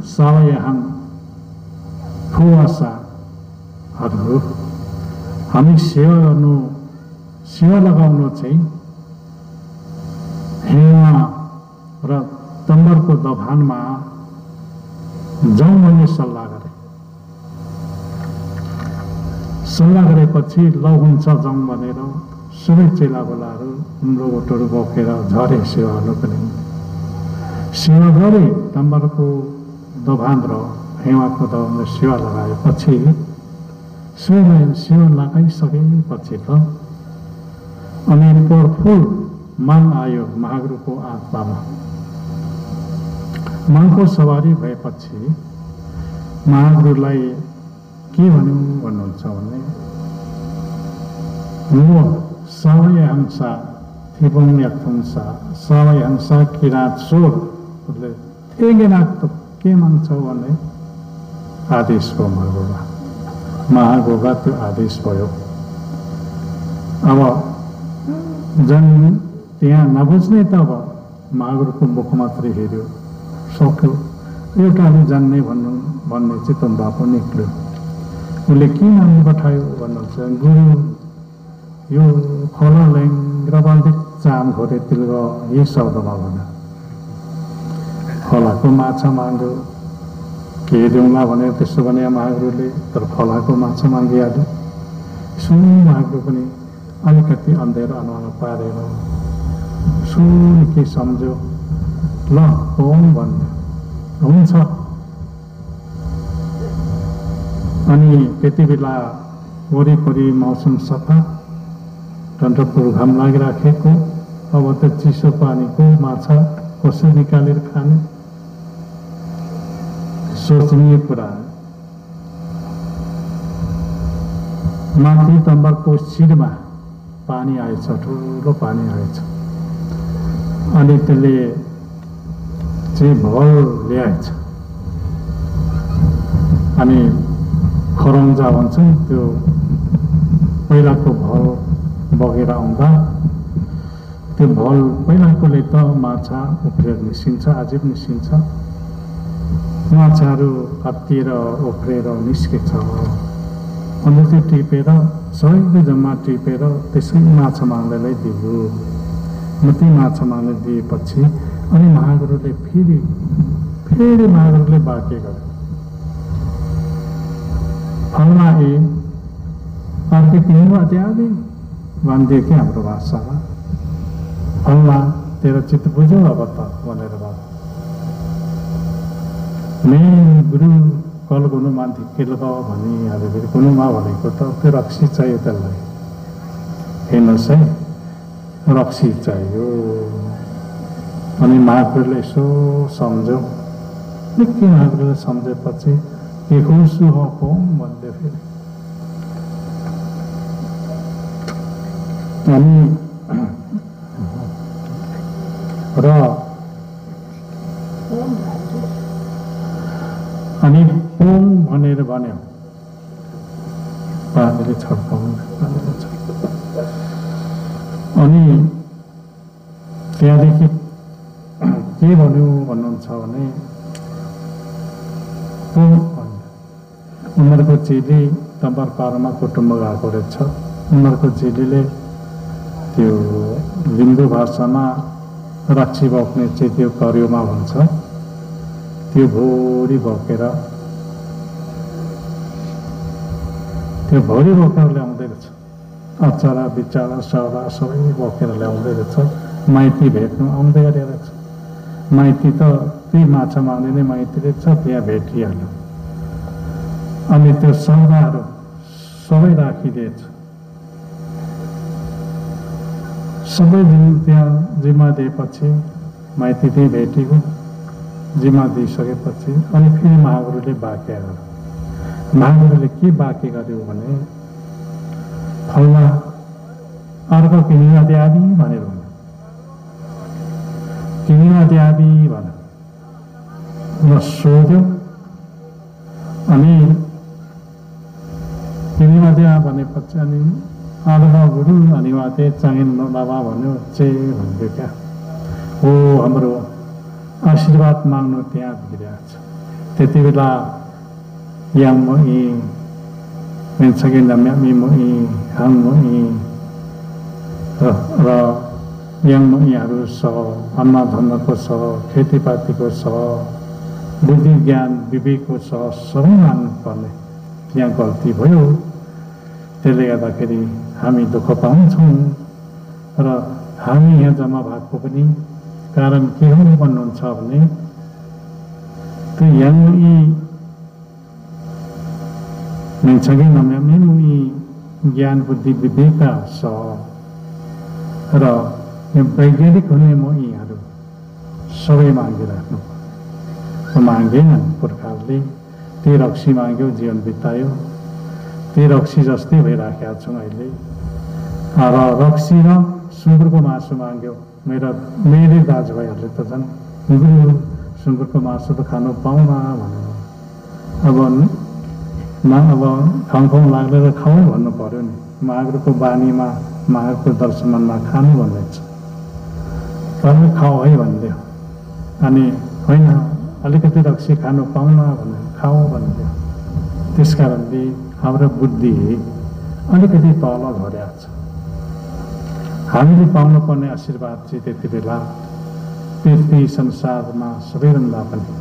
सावयहाङ फुवासाहरू हामी सेवा लगाउनु चाहिँ हेवा र तम्बरको दभानमा जाउँ भन्ने सल्लाह गरेपछि ल हुन्छ जाउँ भनेर सबै चेला बोलाहरू रोटहरू बोकेर झरे सेवा गर्नुको निम्ति। सेवा गरे, तम्बरको दभान र हेवाको दभानमा सेवा लगाएपछि सेवा लगाइसकेपछि त अनि फुल मान आयो महागुरुको आत्मामा। मानको सवारी भएपछि महागुरुलाई के भन्नुहुन्छ भने म सावयहंसा थिपुण्यथुंसा सावयहंसा किराँत सोरले थेगेनाक के माग्छौ भने आदेश भयो महागुरुका त्यो आदेश भयो। अब त्यहाँ नबुझ्ने त अब महागुरुको मुख मात्रै हेऱ्यो, सक्यो। एउटाले जान्ने भन्ने चाहिँ तुम्बा पो निक्ल्यो। उसले के नाम पठायो भन्नुहुन्छ, गुरु यो खोला ल्याङ्ग्र बाँधे चाम घोरे तिल्ग यही शब्दमा भन्यो। खोलाको माछा माग्यो के देऊँला भनेर त्यसो भने महागुरुले, तर खोलाको माछा मागिहाल्यो। सुन महागुरु पनि अलिकति अन्धेर अनुहार पारेर सुन के सम्झ्यो, ल ओम भन्यो, हुन्छ। अनि त्यति बेला वरिपरि मौसम सफा, टन्टपुर घाम लागिराखेको, अब त चिसो पानीको माछा कसरी निकालेर खाने, सोचनीय कुरा। माथि तम्बाको शिरमा पानी आएछ, ठुलो पानी आएछ। अनि त्यसले चाहिँ भल ल्याएछ। अनि खरङ्जा भन्छन् त्यो पहिलाको भल बगेर आउँदा त्यो भल पहिलाकोले त माछा उफ्रेर निस्किन्छ, अझै पनि निस्किन्छ। माछाहरू हत्तिएर उफ्रेर निस्केछ। अन्त त्यो टिपेर सबैले जम्मा टिपेर त्यसै माछा माग्नेलाई दियो। ती माछा माग्ने दिएपछि अनि महागुरुले फेरि महागुरुले वाक्य गर्यो, फलना ए अर्कै तिम्रो अत्यादि भनिदियो कि हाम्रो भाषामा, फलना तेरो चित्त बुझ्यो अब त भनेर भन्यो। गुरु कल गुनुमा धिक्केल भनिहाल्यो। फेरि गुनुमा भनेको त त्यो रक्सी चाहियो, त्यसलाई हेर्नुहोस् है, रक्सी चाहियो। अनि महागुरुले यसो सम्झ्यो, निकै महागुरुले सम्झेपछि के खुसु हो भन्दै फेरि। अनि ओम भनेर भन्यो, पानीले छड्काउनु। अनि त्यहाँदेखि के भन्यो भन्नुहुन्छ भने ओम भन्यो। उनीहरूको चेली तम्बर पारमा कुटुम्ब गएको रहेछ। उनीहरूको चेलीले त्यो लिम्बू भाषामा रक्सी बोक्ने चाहिँ त्यो कर्योमा भन्छ, त्यो भोरी बोकेर ल्याउँदै रहेछ। अचारा बिचारा सौरा सबै बोकेर ल्याउँदै रहेछ। माइती भेट्नु आउँदै गरेर छ। माइती त त्यही माछा माग्ने नै माइती रहेछ, त्यहाँ भेटिहाल्यो। अनि त्यो सौदाहरू सबै राखिदिएछ। सबै त्यहाँ जिम्मा दिएपछि माइती त्यही भेटेको, जिम्मा दिइसकेपछि अनि फेरि महागुरुले वाक्य गर्यो। महागुरुले के वाक्य गर्यो भने, फलना अर्को किनिमा द्याबी भनेर भन्यो। किनिमा द्याबी भन्यो न सोध्यो। अनि किनिमा द्या भनेपछि अनि आदमा गुरु अनि उहाँ चाहिँ चाङेन बाबा भन्यो, भन्थ्यो क्या हो, हाम्रो आशीर्वाद माग्नु त्यहाँ भिडिरहेको छ। त्यति बेला याङ म इ मेन्सके नम्यामी म इ हाङ म इ र याङ म इहरू छ, अन्नधन्नको छ, खेतीपातीको छ, बुद्धि ज्ञान विवेकको छ, सबै मान्नुपर्ने यहाँ गल्ती भयो। त्यसले गर्दाखेरि हामी दुःख पाउँछौँ र हामी यहाँ जम्मा भएको पनि कारण के हो भन्नुहुन्छ भने त्यो याङ इ मेन्सके नम्यामी म इ ज्ञान बुद्धि विवेकका छ र वैज्ञानिक हुने म यीहरू सबै मागिराख्नु मागेनन्। पुर्खाहरूले त्यही रक्सी माग्यो, जीवन बितायो। त्यही रक्सी जस्तै भइराखेका छौँ अहिले। र रक्सी र सुँगुरको मासु माग्यो। मेरै दाजुभाइहरूले त झन् सुँगुरको मासु त खानु पाउन भनेर अब खाउँ लाग्दैन, खाउँ भन्नु पर्यो नि। महागुरुको बानीमा, महागुरुको दर्शनमा खानु भन्ने छ, तर खाऊ है भनिदियो। अनि होइन अलिकति रक्सी खानु पाउन भनेर खाऊ भन्थ्यो। त्यस कारणले हाम्रो बुद्धि अलिकति तल झरेको छ। हामीले पाउनुपर्ने आशीर्वाद चाहिँ त्यति बेला पृथ्वी संसारमा सबैभन्दा पनि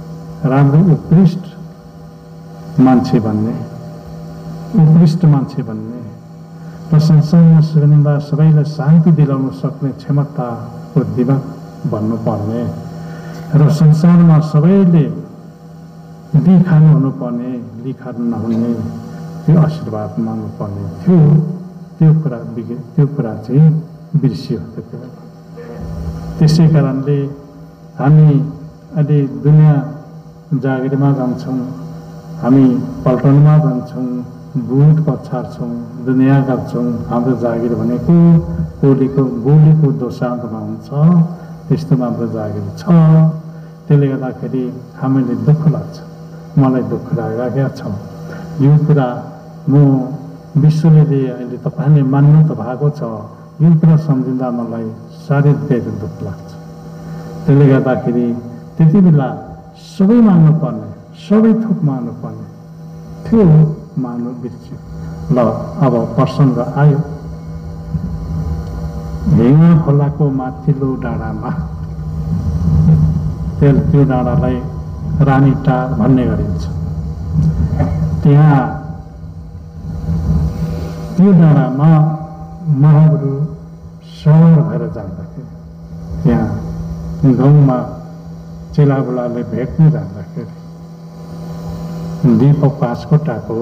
राम्रो उत्कृष्ट मान्छे भन्ने र संसारमा सबैभन्दा सबैलाई शान्ति दिलाउन सक्ने क्षमताको दिमाग भन्नुपर्ने र संसारमा सबैले लिखानु हुनुपर्ने, लिखानु नहुने त्यो आशीर्वाद माग्नुपर्ने थियो। त्यो कुरा चाहिँ बिर्सियो। त्यसै कारणले हामी अहिले दुनियाँ जागिरमा जान्छौँ, हामी पल्टनमा जान्छौँ, बुट पछार्छौँ, दुनियाँ गर्छौँ। हाम्रो जागिर भनेको गोलीको दोसान्तमा हुन्छ, त्यस्तोमा हाम्रो जागिर छ। त्यसले गर्दाखेरि हामीले दुःख लाग्छ, मलाई दुःख लागिरहेको छ। यो कुरा म विश्वले अहिले तपाईँले मान्नु त भएको छ, यो कुरा सम्झिँदा मलाई साह्रै धेरै दुःख लाग्छ। त्यसले गर्दाखेरि त्यति बेला सबै मान्नुपर्ने, सबै थोक मान्नुपर्ने थियो, मान्नु बिर्स्यो। ल अब प्रसङ्ग आयो ढेङ्गा खोलाको माथिल्लो डाँडामा। त्यो डाँडालाई रानीटार भन्ने गरिन्छ। त्यहाँ त्यो डाँडामा महागुरु सवार भएर जाँदाखेरि, त्यहाँ गाउँमा चेलाबुलाले भेट्न जाँदाखेरि दीपक पाँचकोटाको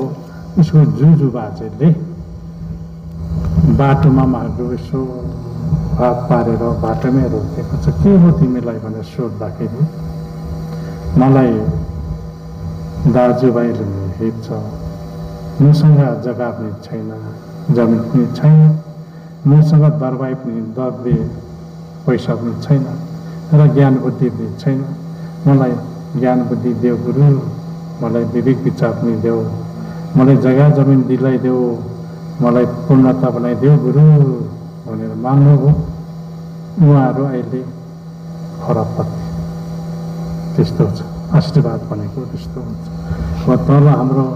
उसको जुजु बाजेले बाटोमा महागुरु यसो हात पारेर बाटोमै रोकेको छ। के हो तिमीलाई भनेर सोद्धाखेरि मलाई दाजुभाइले हेप्छ, मसँग जग्गा पनि छैन, जमिन पनि छैन, मसँग दरबाई पनि दरले पैसा पनि छैन र ज्ञान बुद्धि पनि छैन। मलाई ज्ञान बुद्धि देऊ गुरु, मलाई विवेक विचार पनि देऊ, मलाई जग्गा जमिन दिलाइदेऊ, मलाई पूर्णता बनाइदेऊ गुरु भनेर माग्नुभयो। उहाँहरू अहिले खराबपत्ती त्यस्तो छ। आशीर्वाद भनेको त्यस्तो हुन्छ। अब तल हाम्रो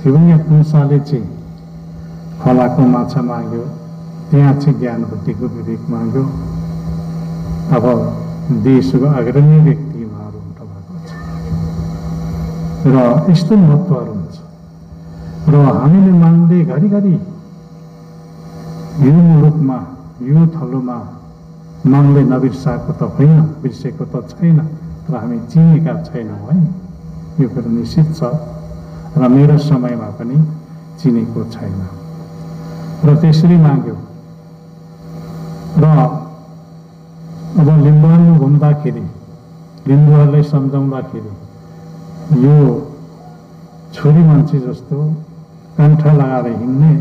थिउङ्गे पुंसाले चाहिँ खोलाको माछा माग्यो, त्यहाँ चाहिँ ज्ञान बुद्धिको विवेक माग्यो। अब देशको अग्रणी व्यक्ति उहाँहरू हुनु भएको छ र यस्तो महत्त्वहरू हुन्छ। र हामीले माग्दै घरिघरि यो मुलुकमा, यो थलोमा माग्दै नबिर्साएको त होइन, बिर्सेको त छैन, तर हामी चिनेका छैनौँ है, यो कुरा निश्चित छ। र मेरो समयमा पनि चिनेको छैन र त्यसरी माग्यो। र अब लिम्बुवानमा घुम्दाखेरि लिम्बुवालाई सम्झाउँदाखेरि यो छोरी मान्छे जस्तो कण्ठ लगाएर हिँड्ने,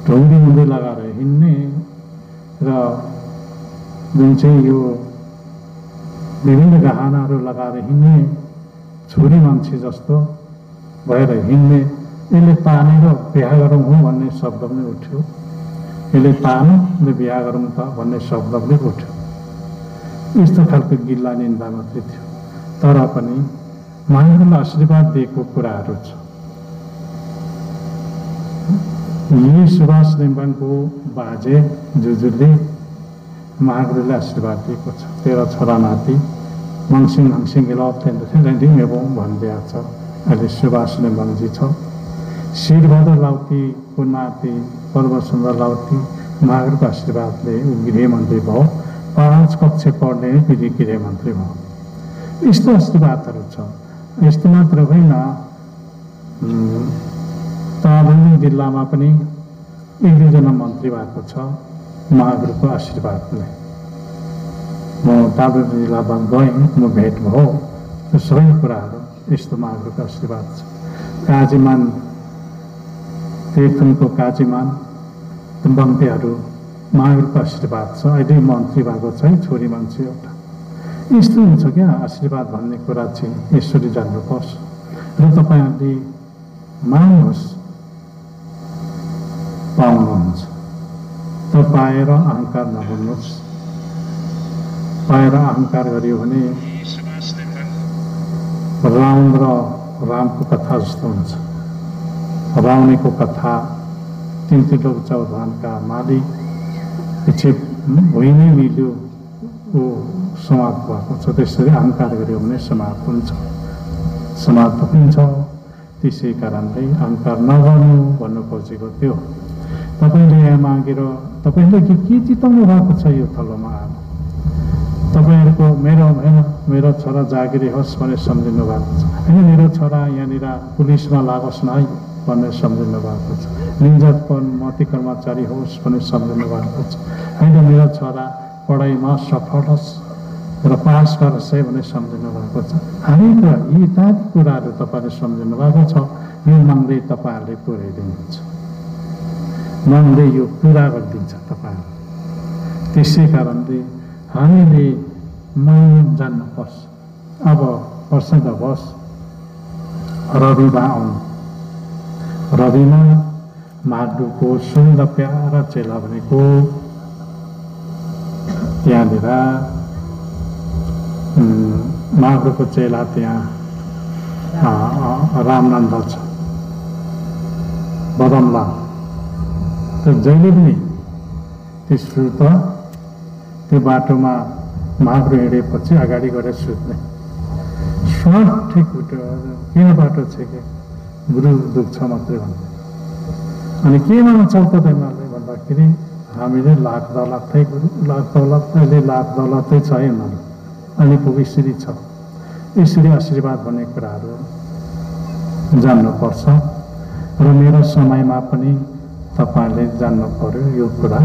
ढौडी मुन्डी लगाएर हिँड्ने र जुन चाहिँ यो विभिन्न गहनाहरू लगाएर हिँड्ने छोरी मान्छे जस्तो भएर हिँड्ने, यसले तानेर बिहा गरौँ हो भन्ने शब्द पनि उठ्यो। यसले तानु र बिहा गरौँ त भन्ने शब्द पनि उठ्यो। यस्तो खालको गिल्ला निन्दा मात्रै थियो। तर पनि महागुरुले आशीर्वाद दिएको कुराहरू छ। यही सुभाष नेम्बाङको बाजे जुजुले महागुरुले आशीर्वाद दिएको छ। 13 छोरा नाति मङसिङ हङसिङ गिलाउँ भनिदिएको छ। अहिले सुभाष नेम्बाङजी छ। शिरबहादुर लाउतीको नाति पर्वतसुन्दर लाउती महागुरुको आशीर्वादले गृहमन्त्री भयो। 5 कक्षा पढ्ने गृहमन्त्री भयो। यस्तो आशीर्वादहरू छ। यस्तो मात्र होइन, तनहुँ जिल्लामा पनि 1-2जना मन्त्री भएको छ महागुरुको आशीर्वादले। म तालुक जिल्लामा गएँ, म भेट भयो। त्यो सबै कुराहरू यस्तो महागुरुको आशीर्वाद छ। काजीमान तीर्थनको काजीमान बङ्तेहरू महागुरुको आशीर्वाद छ। अहिले मन्त्री भएको छ है, छोरी मान्छे एउटा। यस्तो हुन्छ क्या, आशीर्वाद भन्ने कुरा चाहिँ यसरी जान्नुपर्छ। र तपाईँहरूले मान्नुहोस्, पाउनुहुन्छ। तर पाएर अहङ्कार नगर्नुहोस्। पाएर अहङ्कार गरियो भने रावण र रामको कथा जस्तो हुन्छ। रावणीको कथा तीन लोक चौधानका माली पछि भुइँ नै मिल्यो ऊ समाप्त भएको छ। त्यसरी अहङ्कार गऱ्यो भने समाप्त हुन्छ, समाप्त हुन्छ। त्यसै कारणले अहङ्कार नगर्नु भन्नु खोजेको त्यो। तपाईँले यहाँ मागेर तपाईँले के चिताउनु भएको छ यो थलोमा आएर? तपाईँहरूको मेरो छोरा जागिरी होस् भनेर सम्झिनु भएको छ होइन? मेरो छोरा यहाँनिर पुलिसमा लागोस् न है भनेर सम्झिनु भएको छ। निन्जतपन मती कर्मचारी होस् भनेर सम्झिनु भएको छ होइन? मेरो छोरा पढाइमा सफल होस् र पास गरोस् है भनेर सम्झिनु भएको छ। हरेक यी इत्यादि कुराहरू तपाईँले सम्झिनु भएको छ। यो मनले तपाईँहरूले पुर्याइदिनुहुन्छ, मनले यो पुरा गरिदिन्छ तपाईँहरू। त्यसै कारणले हामीले मन जान्नुपर्छ। अब प्रसङ्ग बस रविमा आउनु। रविमा माडुको सुन्दर प्यारा चेला भनेको त्यहाँनिर माडुको चेला त्यहाँ रामनन्द छ, बदमलाल। त जहिले पनि त्यसो त त्यो बाटोमा महाप्रु हिँडेपछि अगाडि गएर सुत्ने। स्वाद ठिक उठ्यो, किन बाटो छ कि गुरु दुख्छ मात्रै भन्ने। अनि केमा चौतदैन भन्दाखेरि हामीले लाख दौलतै गुरु, लाख दौलत अहिले लाख दौलतै छ है उनीहरू, अनि यसरी छ। यसरी आशीर्वाद भन्ने कुराहरू जान्नुपर्छ। र मेरो समयमा पनि तपाईँले जान्नु पर्यो यो कुरा।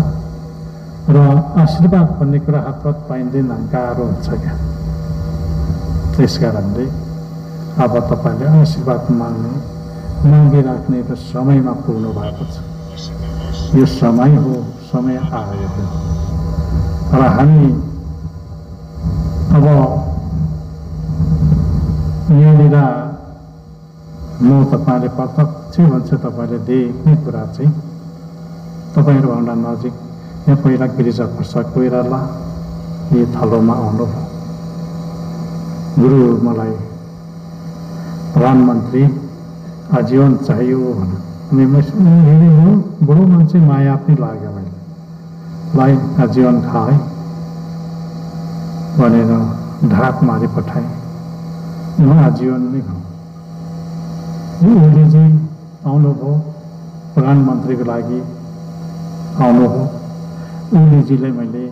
र आशीर्वाद भन्ने कुरा हातपात पाइँदैन, गाह्रो हुन्छ क्या। त्यस कारणले अब तपाईँले आशीर्वाद मागिराख्ने र समयमा पुग्नु भएको छ। यो समय हो, समय आयो। र हामी अब यहाँनिर म तपाईँले प्रत्यक्ष भन्छ, तपाईँले देख्ने कुरा चाहिँ तपाईँहरूभन्दा नजिक यहाँ पहिला गिरिजा प्रसाद कोइराला यो थलोमा आउनुभयो। गुरु मलाई प्रधानमन्त्री आजीवन चाहियो भने मैले बुढो मान्छे माया पनि लाग्यो मैले, लाई आजीवन खाए भनेर ढाक मारि पठाएँ। म आजीवन नै खाऊँ। ओलीजी आउनुभयो, प्रधानमन्त्रीको लागि आउनुभयो। ओलीजीलाई मैले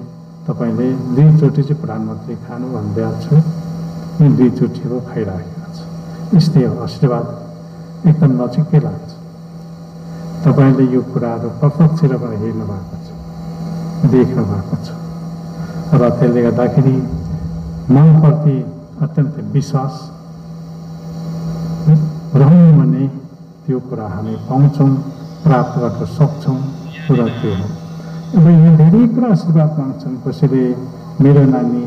तपाईँले 2चोटि चाहिँ प्रधानमन्त्री खानु भनिदिएको छु, यो 2चोटिको खाइराखेको छ। यस्तै हो, आशीर्वाद एकदम नजिकै लाग्छ। तपाईँले यो कुराहरू प्रत्यक्षबाट हेर्नु भएको छ, देख्नु भएको छ। र त्यसले गर्दाखेरि मनप्रति अत्यन्त विश्वास रहनु भने त्यो कुरा हामी पाउँछौँ, प्राप्त गर्न सक्छौँ। कुरा त्यो हो। अब यहाँ धेरै कुरा आशीर्वाद माग्छन्। कसैले मेरो नानी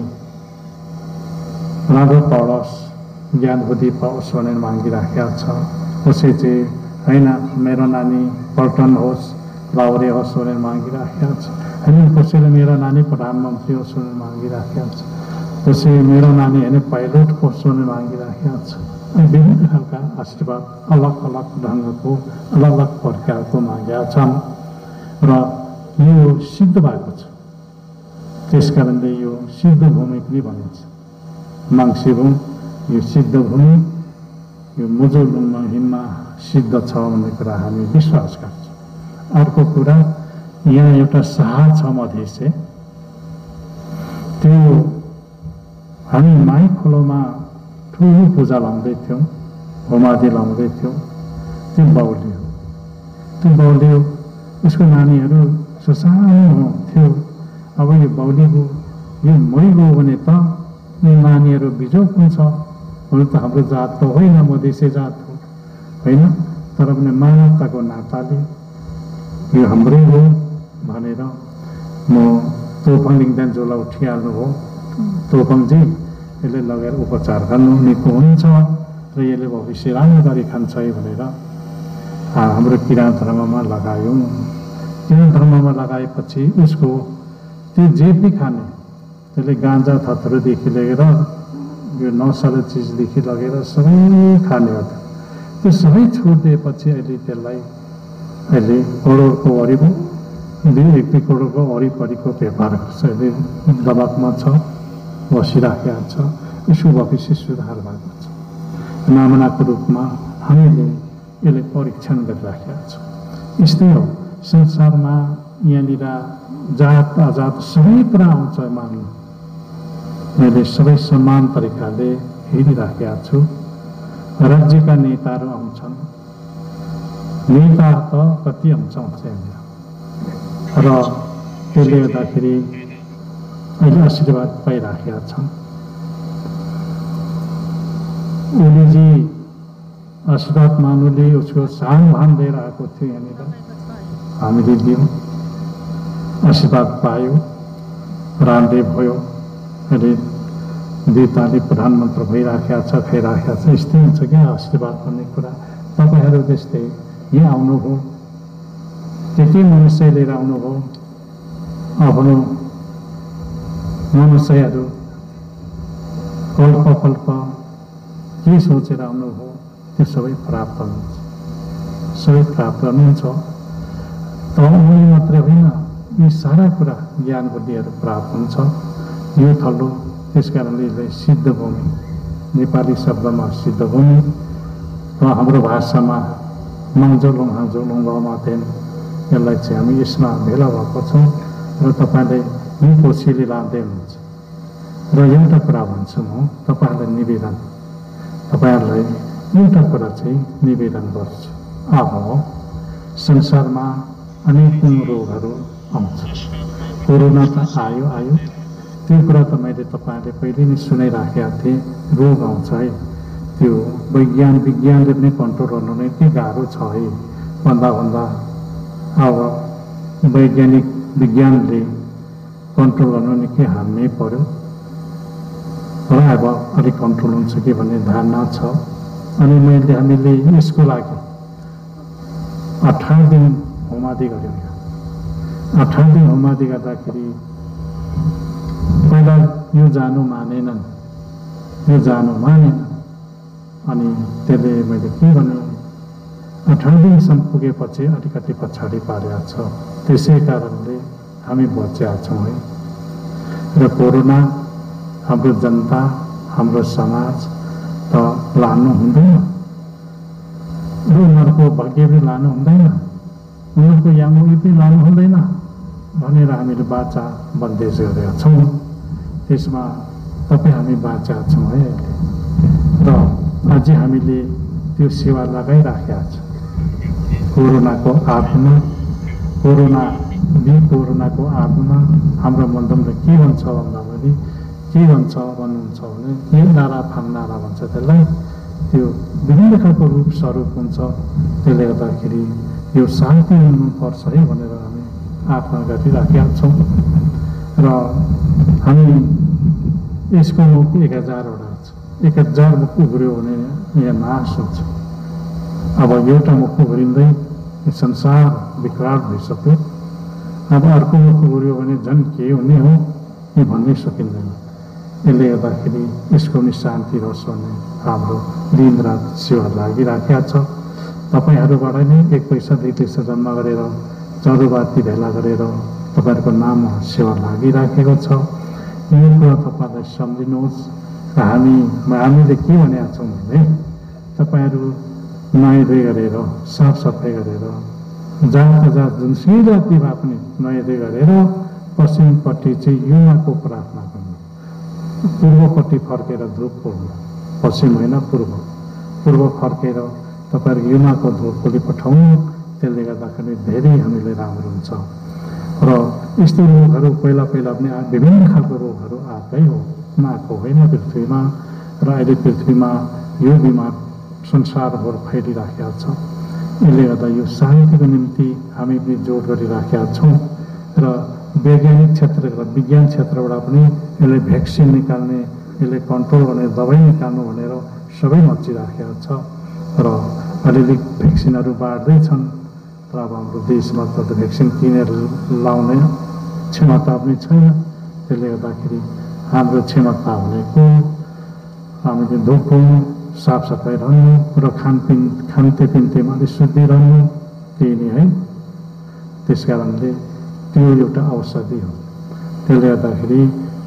राम्रो पढोस्, ज्ञान बुद्धि पाओस् भनेर मागिराखेका छ। कसै चाहिँ होइन मेरो नानी पल्टन होस्, लाउरे होस् भनेर मागिराखेका छ। होइन कसैले मेरो नानी प्रधानमन्त्री होस् भनेर मागिराखेका छ। कसै मेरो नानी होइन पाइलट होस् भनेर मागिराखेका छ। अनि विभिन्न खालका आशीर्वाद अलग अलग ढङ्गको, अलग अलग प्रकारको मागेका छन् र यो सिद्ध भएको छ। त्यस कारणले यो सिद्ध भूमि पनि भनिन्छ। माङ्सेबुङ यो सिद्ध भूमि, यो मुजुलुङमा हिममा सिद्ध छ भन्ने कुरा हामी विश्वास गर्छौँ। अर्को कुरा, यहाँ एउटा शाह छ मधेसे, त्यो हामी माई खोलोमा ठुलो पूजा लाउँदै थियौँ, होमादि लाउँदै थियौँ। त्यो बाउली हो। त्यो बाउली हो, उसको नानीहरू सानो थियो। अब यो बाउलीको यो मरिगयो भने त नानीहरू बिजोग हुन्छ। हुन त हाम्रो जात त होइन, मधेसी जात हो होइन, तर पनि मानवताको नाताले यो हाम्रै हो भनेर म तोफाङ लिङ्दान जोला उठिहाल्नु हो। तोफाङजी यसले लगेर उपचार गर्नु निको हुन्छ र यसले भविष्य राम्रो गरी खान्छ है भनेर हाम्रो किराँत धर्ममा लगायौँ। किराँत धर्ममा लगाएपछि उसको त्यो जे पनि खाने, त्यसले गाँजा थत्रोदेखि लिएर यो नसालु चिजदेखि लगेर सबै खाने हो। त्यो सबै छोडिदिएपछि अहिले त्यसलाई अहिले करोडको वरिपरि 1 करोडको वरिपरिको व्यापार गर्छ। अहिले दबाबमा छ, बसिराखेको छ, उसको भविष्य सुधार भएको छ। नमुनाको रूपमा हामीले यसलाई परीक्षण गरिराखेका छौँ। यस्तै हो संसारमा यहाँनिर जात अजात सबै कुरा आउँछ मान्नु। मैले सबै समान तरिकाले हेरिराखेका छु। राज्यका नेताहरू आउँछन्, नेता त कति आउँछ यहाँनिर र त्यसले गर्दाखेरि अहिले आशीर्वाद पाइराखेका छन्। ओलीजी आशीर्वाद मानुले उसको सानभान लिएर आएको थियो यहाँनिर, हामीले दियौँ, आशीर्वाद पायो, रामदेव भयो, अहिले देवताले प्रधानमन्त्री भइराखेका छ, खाइराखेका छ। यस्तै हुन्छ क्या आशीर्वाद भन्ने कुरा। तपाईँहरू जस्तै यहाँ आउनुभयो, त्यति मनुष्य लिएर आउनुभयो, आफ्नो मनुष्यहरू कल्प कल्प के सोचेर आउनुभयो त्यो सबै प्राप्त हुन्छ, सबै प्राप्त हुन्छ। त आउने मात्रै होइन, यी सारा कुरा ज्ञान बुद्धिहरू प्राप्त हुन्छ। यो थलो त्यस कारणले यसलाई सिद्ध भूमि, नेपाली शब्दमा सिद्ध भूमि र हाम्रो भाषामा मङ्जोलुङ हाङ्जोलुङ गमाथेन, यसलाई चाहिँ हामी यसमा भेला भएको छौँ र तपाईँले यी कोसीले लाँदै हुनुहुन्छ। र एउटा कुरा भन्छु म तपाईँहरूलाई निवेदन, तपाईँहरूलाई एउटा कुरा चाहिँ निवेदन गर्छु। अब संसारमा अनेक रोगहरू आउँछ। कोरोना त आयो, त्यो कुरा त मैले तपाईँहरूले पहिले नै सुनाइराखेका थिएँ। रोग आउँछ है, त्यो विज्ञानले पनि कन्ट्रोल गर्नु नै के गाह्रो छ है भन्दा अब विज्ञानले कन्ट्रोल गर्नु नै के हान्नै पर्यो र अब अलिक कन्ट्रोल हुन्छ कि भन्ने धारणा छ। अनि हामीले यसको लागि 18 दिन होमादि गऱ्यौँ। 18 दिन होमादि गर्दाखेरि पहिला यो जानु मानेनन्, अनि त्यसले मैले के भने 18 दिनसम्म पुगेपछि अलिकति पछाडि पारेको छ। त्यसै कारणले हामी बचेका छौँ है। र कोरोना हाम्रो जनता, हाम्रो समाज त लानु हुँदैन, र उनीहरूको भाग्य पनि लानु हुँदैन, उनीहरूको यामो पनि लानु हुँदैन भनेर हामीले बाचा बन्देज गरेका छौँ। त्यसमा तपाईँ हामी बाचा छौँ है अहिले, र अझै हामीले त्यो सेवा लगाइराखेका छ। कोरोनाको आगोमा हाम्रो मन्दमले के भन्छ भन्नुहुन्छ भने यो नारा फाङ्नारा भन्छ त्यसलाई। त्यो विभिन्न खालको रूप स्वरूप हुन्छ। त्यसले गर्दाखेरि यो शान्ति हुनुपर्छ है भनेर हामी आत्मा गरिराखेका छौँ। र हामी यसको मुख 1000वटा छ। 1000 मुख उघ्रियो भने यहाँ नाश हुन्छ। अब एउटा मुख उघ्रिँदै संसार विकराल भइसक्यो। अब अर्को मुख उघ्रियो भने झन् के हुने हो यो भन्नै सकिँदैन। यसले गर्दाखेरि यसको पनि शान्ति रहोस् भन्ने हाम्रो दिनरात सेवा लागिराखेका छ। तपाईँहरूबाट नै 1 पैसा 2 पैसा जम्मा गरेर चरुबाती भेला गरेर तपाईँहरूको नाममा सेवा लागिराखेको छ। यो कुरा तपाईँलाई सम्झिनुहोस्। र हामीले के भनेका छौँ भने तपाईँहरू नुहाइधुवाइ गरेर, साफसफाइ गरेर, जात जुनसुकै जाति भए पनि नुहाइधुवाइ गरेर पश्चिमपट्टि चाहिँ युमाको प्रार्थना गर्नु, पूर्वपट्टि फर्केर धुप पोल्नु। पश्चिम होइन, पूर्व फर्केर तपाईँहरूको युमाको धुप पोली पठाउनु। त्यसले गर्दाखेरि धेरै हामीले राम्रो हुन्छ। र यस्तो रोगहरू पहिला पनि विभिन्न खालको रोगहरू आएकै हो, नआएको होइन पृथ्वीमा। र अहिले पृथ्वीमा यो बिमार संसारभर फैलिराखेका छ। यसले गर्दा यो शान्तिको निम्ति हामी पनि जोड गरिराखेका छौँ। र वैज्ञानिक क्षेत्र र विज्ञान क्षेत्रबाट पनि यसलाई भ्याक्सिन निकाल्ने, यसलाई कन्ट्रोल गर्ने दबाई निकाल्नु भनेर सबै मचिराखेका छ। र अलिअलि भ्याक्सिनहरू बाँड्दैछन्। तर अब हाम्रो देशमा त भ्याक्सिन किनेर लाउने क्षमता पनि छैन। त्यसले गर्दाखेरि हाम्रो क्षमता भनेको हामीले धोको साफसफाइ रहनु र खानपिन्तेमा शुद्धि रहनु त्यही नै है। त्यस कारणले त्यो एउटा औषधि हो। त्यसले गर्दाखेरि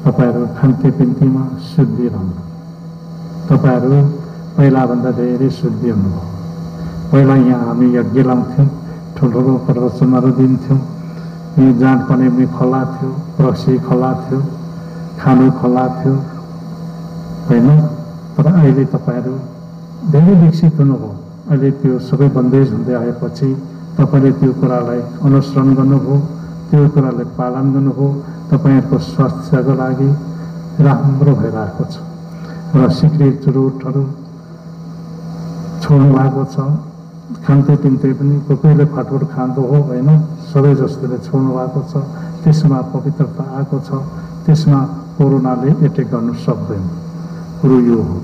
तपाईँहरू खानपिन्तीमा शुद्धि रहनु। तपाईँहरू पहिलाभन्दा धेरै शुद्धि हुनुभयो। पहिला यहाँ हामी यज्ञ लाउँथ्यौँ, ठुल्ठुलो प्रवचनहरू दिन्थ्यौँ, यो जाँडपर्ने पनि खोला थियो, प्रक्सी खोला थियो, खानु खोला थियो होइन। तर अहिले तपाईँहरू धेरै विकसित हुनुभयो। अहिले त्यो सबै बन्देज हुँदै आएपछि तपाईँले त्यो कुरालाई अनुसरण गर्नुभयो, त्यो कुरालाई पालन गर्नुभयो। तपाईँहरूको स्वास्थ्यको लागि राम्रो भइरहेको छ र सिक्रेट चुरोटहरू छोड्नु भएको छ। खान्थे पनि कोहीले फटफट खाँदो हो होइन, सबै जस्तोले छोड्नु भएको छ। त्यसमा पवित्रता आएको छ, त्यसमा कोरोनाले एटेक गर्नु सक्दैन। कुरो यो हो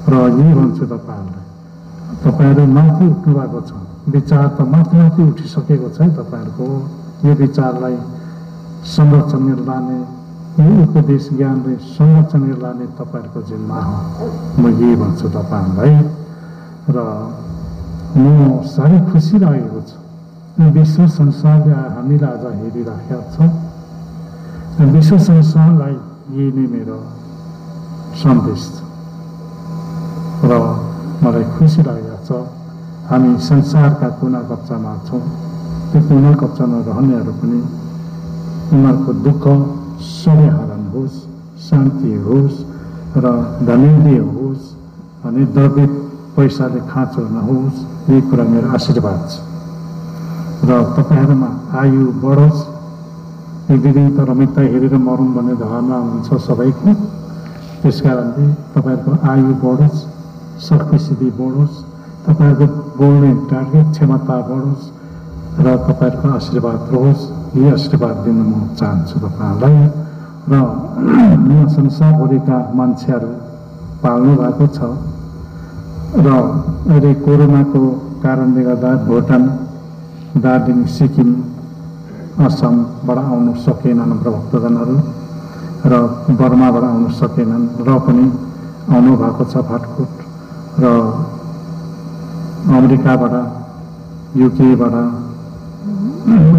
र यही भन्छु तपाईँहरूलाई, तपाईँहरू माथि उठ्नु भएको छ। विचार त माथि उठिसकेको छ है तपाईँहरूको। यो विचारलाई संरक्षण लाने, यो उपदेश ज्ञानले संरक्षण लाने तपाईँहरूको जिम्मा हो। म यही भन्छु तपाईँहरूलाई र म साह्रै खुसी लागेको छ। विश्व संसारले हामीलाई आज हेरिराखेका छ। विश्व संसारलाई यही नै मेरो सन्देश छ र मलाई खुसी लागेको छ। हामी संसारका कुना कप्चामा छौँ। त्यो कुना कप्चामा रहनेहरू पनि उनीहरूको दुःख सबै हरण होस्, शान्ति होस् र धनेन्द्रिय होस् अनि द्रव्य पैसाले खाँचो नहोस्। यही कुरा मेरो आशीर्वाद छ र तपाईँहरूमा आयु बढोस्। एक दुई दिन त रमिता हेरेर मरौँ भन्ने धारणा हुन्छ सबैको। त्यस कारणले तपाईँहरूको आयु बढोस्, शक्ति सिद्धि बढोस्, तपाईँहरूको बोल्ने टार्गेट क्षमता बढोस् र तपाईँहरूको आशीर्वाद रहोस्। यही आशीर्वाद दिन म चाहन्छु तपाईँहरूलाई र यहाँ संसारभरिका मान्छेहरू पाल्नु भएको छ र अहिले कोरोनाको कारणले गर्दा भुटान, दार्जिलिङ, सिक्किम, असमबाट आउनु सकेनन् हाम्रो भक्तजनहरू र बर्माबाट आउनु सकेनन् र पनि आउनु भएको छ फाटफुट र अमेरिकाबाट, युकेबाट,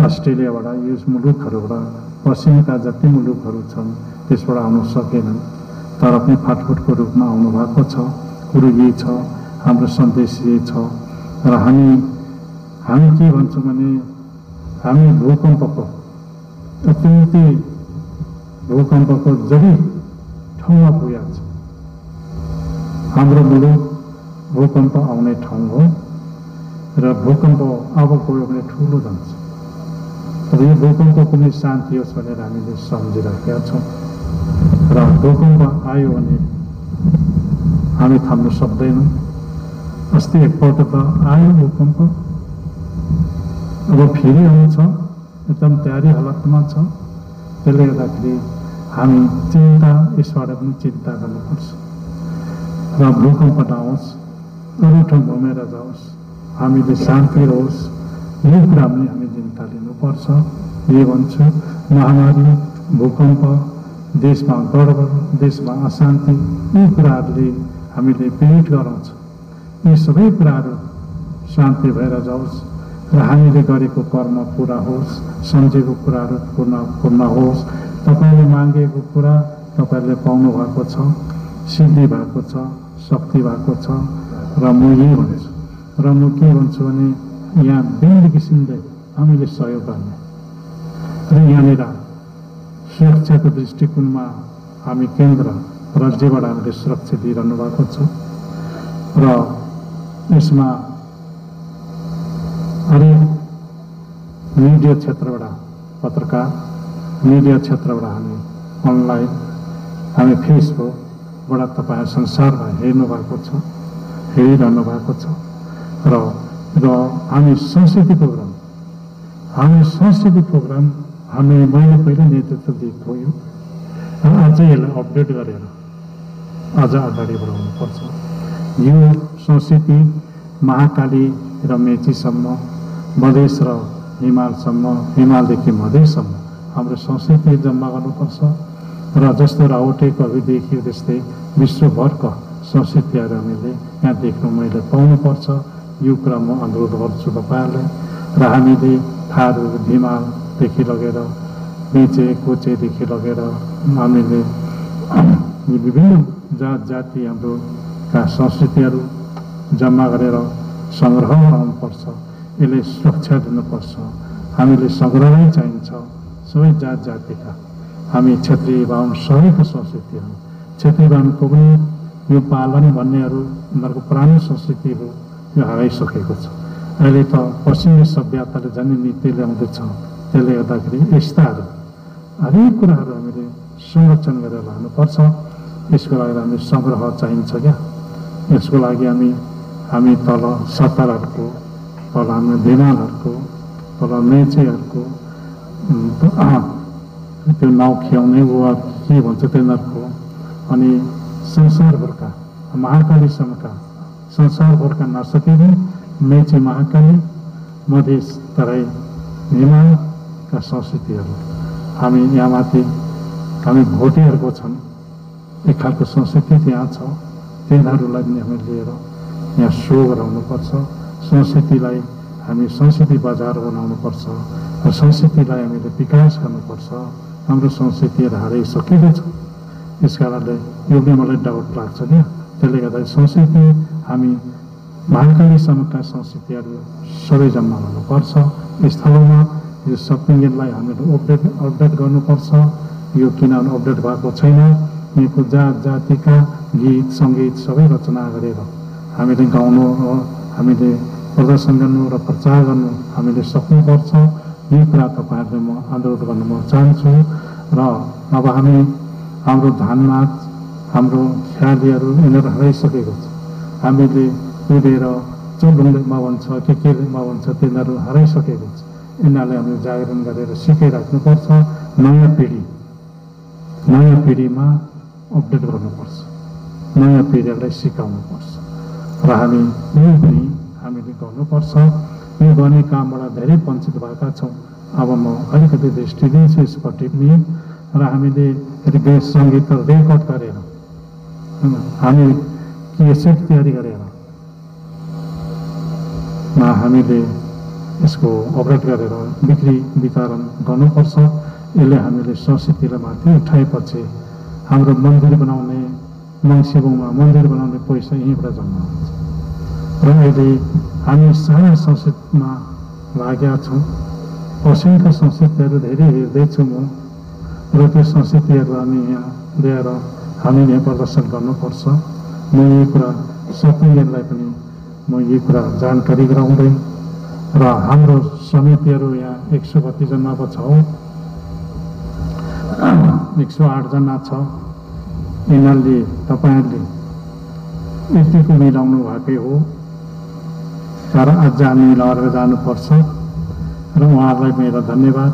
अस्ट्रेलियाबाट, यो मुलुकहरूबाट, पश्चिमका जति मुलुकहरू छन् त्यसबाट आउनु सकेनन् तर पनि फाटफुटको रूपमा आउनु भएको छ। कुरो यही छ, हाम्रो सन्देश यही छ र हामी के भन्छौँ भने हामी भूकम्पको अत्यन्तै भूकम्पको जडी ठाउँमा पुगेको छ। हाम्रो मुलुक भूकम्प आउने ठाउँ हो र भूकम्प अब गयो भने ठुलो जान्छ। तर यो भूकम्प पनि शान्ति होस् भनेर हामीले सम्झिराखेका छौँ र भूकम्प आयो भने हामी थाम्न सक्दैनौँ। अस्ति एकपल्ट त आयो भूकम्प, अब फेरि आउँछ, एकदम तयारी हालतमा छ। त्यसले गर्दाखेरि हामी यसबाट पनि चिन्ता गर्नुपर्छ र भूकम्प नआओस्, अरू ठाउँ घुमेर जाओस्, हामीले शान्ति रहोस्, यो कुरा पनि हामी चिन्ता लिनुपर्छ। यो भन्छु, महामारी, भूकम्प, देशमा गडबड, देशमा अशान्ति, यी कुराहरूले हामीले पीडित गराउँछ। यी सबै कुराहरू शान्ति भएर जाओस् र हामीले गरेको कर्म पुरा होस्, सम्झेको कुराहरू पूर्ण होस्। तपाईँले मागेको कुरा तपाईँले पाउनु भएको छ, सिद्धि भएको छ, शक्ति भएको छ र म यही भन्छु। र म के भन्छु भने यहाँ विभिन्न किसिमले हामीले सहयोग गर्ने र यहाँनिर सुरक्षाको दृष्टिकोणमा हामी केन्द्र राज्यबाट हामीले सुरक्षा दिइरहनु भएको छ र यसमा हरेक मिडिया क्षेत्रबाट, पत्रकार मिडिया क्षेत्रबाट हामी अनलाइन, हामी फेसबुकबाट तपाईँहरू संसारमा हेर्नु भएको छ, हेरिरहनु भएको छ र हामी संस्कृति प्रोग्राम हामीले पहिला नेतृत्व दिएको यो र अझै यसलाई अपडेट गरेर अझ अगाडि बढाउनुपर्छ। यो संस्कृति महाकाली र मेचीसम्म, मधेस र हिमालसम्म, हिमालदेखि मधेससम्म हाम्रो संस्कृति जम्मा गर्नुपर्छ र जस्तो राउटे कवि देखियो त्यस्तै विश्वभरका संस्कृतिहरू हामीले यहाँ देख्नु मैले पाउनुपर्छ। यो कुरा म अनुरोध गर्छु तपाईँहरूलाई। र हामीले थारू धिमालदेखि लगेर बेचे कोचेदेखि लगेर हामीले विभिन्न जात जाति हाम्रोका संस्कृतिहरू जम्मा गरेर सङ्ग्रह गराउनुपर्छ। यसले सुरक्षा दिनुपर्छ। हामीले सङ्ग्रहै चाहिन्छ सबै जात जातिका। हामी क्षेत्रीय बाहुन सबैको संस्कृतिहरू, क्षेत्रीय बाहुनको पनि यो पालन भन्नेहरू उनीहरूको पुरानो संस्कृति हो, यो हराइसकेको छ। अहिले त पश्चिमी सभ्यताले जन नीति ल्याउँदैछ, त्यसले गर्दाखेरि यस्ताहरू हरेक कुराहरू हामीले संरक्षण गरेर लानुपर्छ। यसको लागि हामीले सङ्ग्रह चाहिन्छ क्या। यसको लागि हामी तल सतारहरूको, तल हाम्रो धिमालहरूको, तल मेचेहरूको त्यो नाउँ खियाउने वा के भन्छ तिनीहरूको, अनि संसारभरका महाकालीसम्मका संसारभरका नसकेको मेचे महाकाली, मधेस तराई हिमालका संस्कृतिहरू हामी यहाँ माथि हामी भोटेहरूको छन्। एक खालको संस्कृति त्यहाँ छ, तिनीहरूलाई पनि हामी लिएर यहाँ सो गराउनुपर्छ। संस्कृतिलाई हामी संस्कृति बजार बनाउनुपर्छ र संस्कृतिलाई हामीले विकास गर्नुपर्छ। हाम्रो संस्कृतिहरू हराइसकेको छ। यस कारणले यो पनि मलाई डाउट लाग्छ क्या। त्यसले गर्दा संस्कृति हामी महाकालीसम्मका संस्कृतिहरू सबै जम्मा गर्नुपर्छ। स्थलमा यो सपिङलाई हामीले अपडेट गर्नुपर्छ। यो किनभने अपडेट भएको छैन, यहाँको जात जातिका गीत सङ्गीत सबै रचना गरेर हामीले गाउनु, हामीले प्रदर्शन गर्नु र प्रचार गर्नु हामीले सक्नुपर्छ। यी कुरा तपाईँहरूले म अनुरोध गर्नु म चाहन्छु। र अब हाम्रो धान नाच, हाम्रो ख्यालीहरू यिनीहरू हराइसकेको छ। हामीले कुदेर चौबन्दैमा भन्छ केमा भन्छ तिनीहरू हराइसकेको छ। यिनीहरूले हामीले जागरण गरेर सिकाइराख्नुपर्छ। नयाँ पिँढीमा अपडेट गर्नुपर्छ, नयाँ पिँढीहरूलाई सिकाउनुपर्छ र हामी यो पनि हामीले गर्नुपर्छ। यो गर्ने कामबाट धेरै वञ्चित भएका छौँ। अब म अलिकति दृष्टि दिन्छु यसपट्टि पनि। र हामीले सङ्गीत रेकर्ड गरेर हामी केसेट तयारी गरेर हामीले यसको अपडेट गरेर बिक्री वितरण गर्नुपर्छ। यसले हामीले संस्कृतिलाई माथि उठाएपछि हाम्रो मन्दिर बनाउने, मङ्सिबुङमा मन्दिर बनाउने पैसा यहीँबाट जम्मा हुन्छ। र अहिले हामी सारा संस्कृतिमा लागेका छौँ। पश्चिमका संस्कृतिहरू धेरै हेर्दैछु म, र त्यो संस्कृतिहरू हामी यहाँ ल्याएर हामीले यहाँ प्रदर्शन गर्नुपर्छ। म यही कुरा सपिङलाई पनि म यही कुरा जानकारी गराउँदै, र हाम्रो समितिहरू यहाँ 132 जना अब छौँ, 108 जना छ। यिनीहरूले तपाईँहरूले यतिको मिलाउनु भएकै हो, तर अझ हामी मिलाएर जानुपर्छ। र उहाँहरूलाई मेरो धन्यवाद।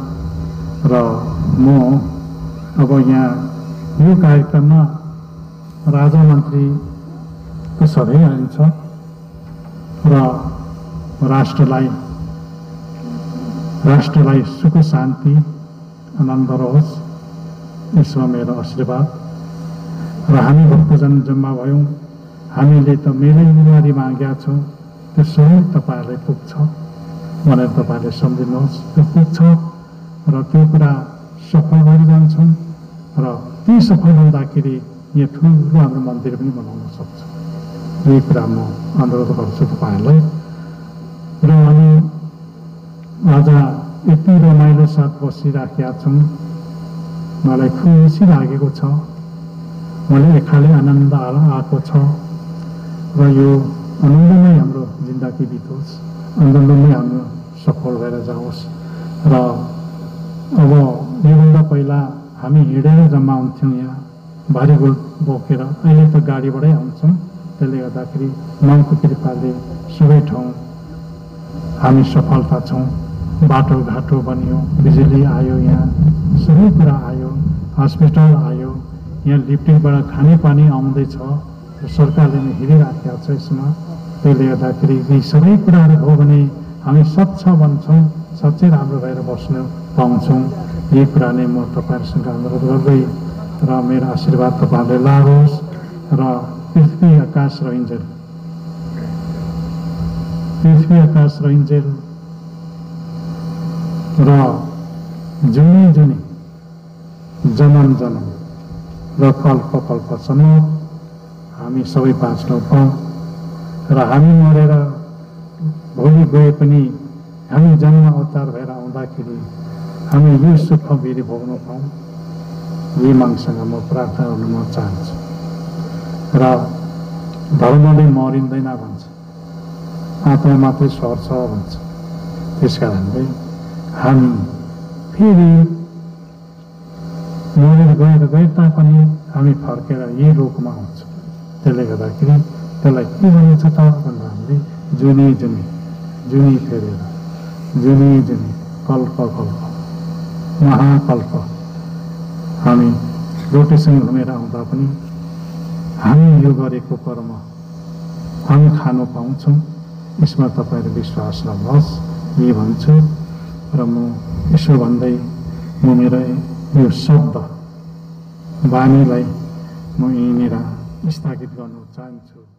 र म अब यहाँ यो कार्यक्रममा राजा मन्त्रीको सधैँ आइन्छ र राष्ट्रलाई सुख शान्ति आनन्द रहोस्, यसमा मेरो आशीर्वाद। र हामी भक्तजन जम्मा भयौँ, हामीले त मेलै बिमारी मागेका छौँ, त्यो सबै तपाईँहरूलाई पुग्छ भनेर तपाईँहरूले सम्झिनुहोस्। त्यो पुग्छ र त्यो कुरा सफल भएर जान्छौँ। र ती सफल हुँदाखेरि यहाँ ठुलो हाम्रो मन्दिर पनि बनाउन सक्छ। यही कुरा म अनुरोध गर्छु तपाईँहरूलाई। र हामी आज यति रमाइलो साथ बसिराखेका छौँ, मलाई खुसी लागेको छ। मलाई एकाले आनन्द आएको छ। र यो आनन्दमै हाम्रो जिन्दगी बितोस्, आनन्दमै हाम्रो सफल भएर जाओस्। र अब योभन्दा पहिला हामी हिँडेर जम्मा हुन्थ्यौँ यहाँ भारी गोल बोकेर, अहिले त गाडीबाटै आउँछौँ। त्यसले गर्दाखेरि माउको कृपाले सबै ठाउँ हामी सफलता छौँ। बाटोघाटो बनियो, बिजुली आयो, यहाँ सबै कुरा आयो, हस्पिटल आयो, यहाँ लिफ्टिङबाट खानेपानी आउँदैछ, सरकारले नै हेरिराखेको छ यसमा। त्यसले गर्दाखेरि यी सबै कुराहरू भयो भने हामी स्वच्छ बन्छौँ, साँच्चै राम्रो भएर बस्न पाउँछौँ। यही कुरा नै म तपाईँहरूसँग अनुरोध गर्दै र मेरो आशीर्वाद तपाईँहरूले लागोस् र पृथ्वी आकाश रहन्जेल र जुनी जुनी जन्म जन्म र कल्प कल्पसम्म हामी सबै बाँच्न पाऊँ र हामी मरेर भोलि गए पनि हामी जन्म अवतार भएर आउँदाखेरि हामी यो सुख फेरि भोग्न पाऊँ। यही मागसँग म प्रार्थना गर्न म चाहन्छु। र धर्मले मरिँदैन भन्छ, आत्मा मात्रै सर्छ भन्छ। त्यस कारणले हामी फेरि मरेर गए तापनि हामी फर्केर यही रोगमा आउँछौँ। त्यसले गर्दाखेरि त्यसलाई के भनिन्छ त भन्दा हामीले जुनी जुनी जुनी फेरेर जुनी जुनी कल्प कल्प महाकल्प हामी रोटेसँग घुमेर आउँदा पनि हामी यो गरेको कर्म हामी खानु पाउँछौँ। यसमा तपाईँहरू विश्वास नहोस् यही भन्छु र म यसो भन्दै म मेरो यो शब्द बानीलाई म यहीँनिर स्थगित गर्न चाहन्छु।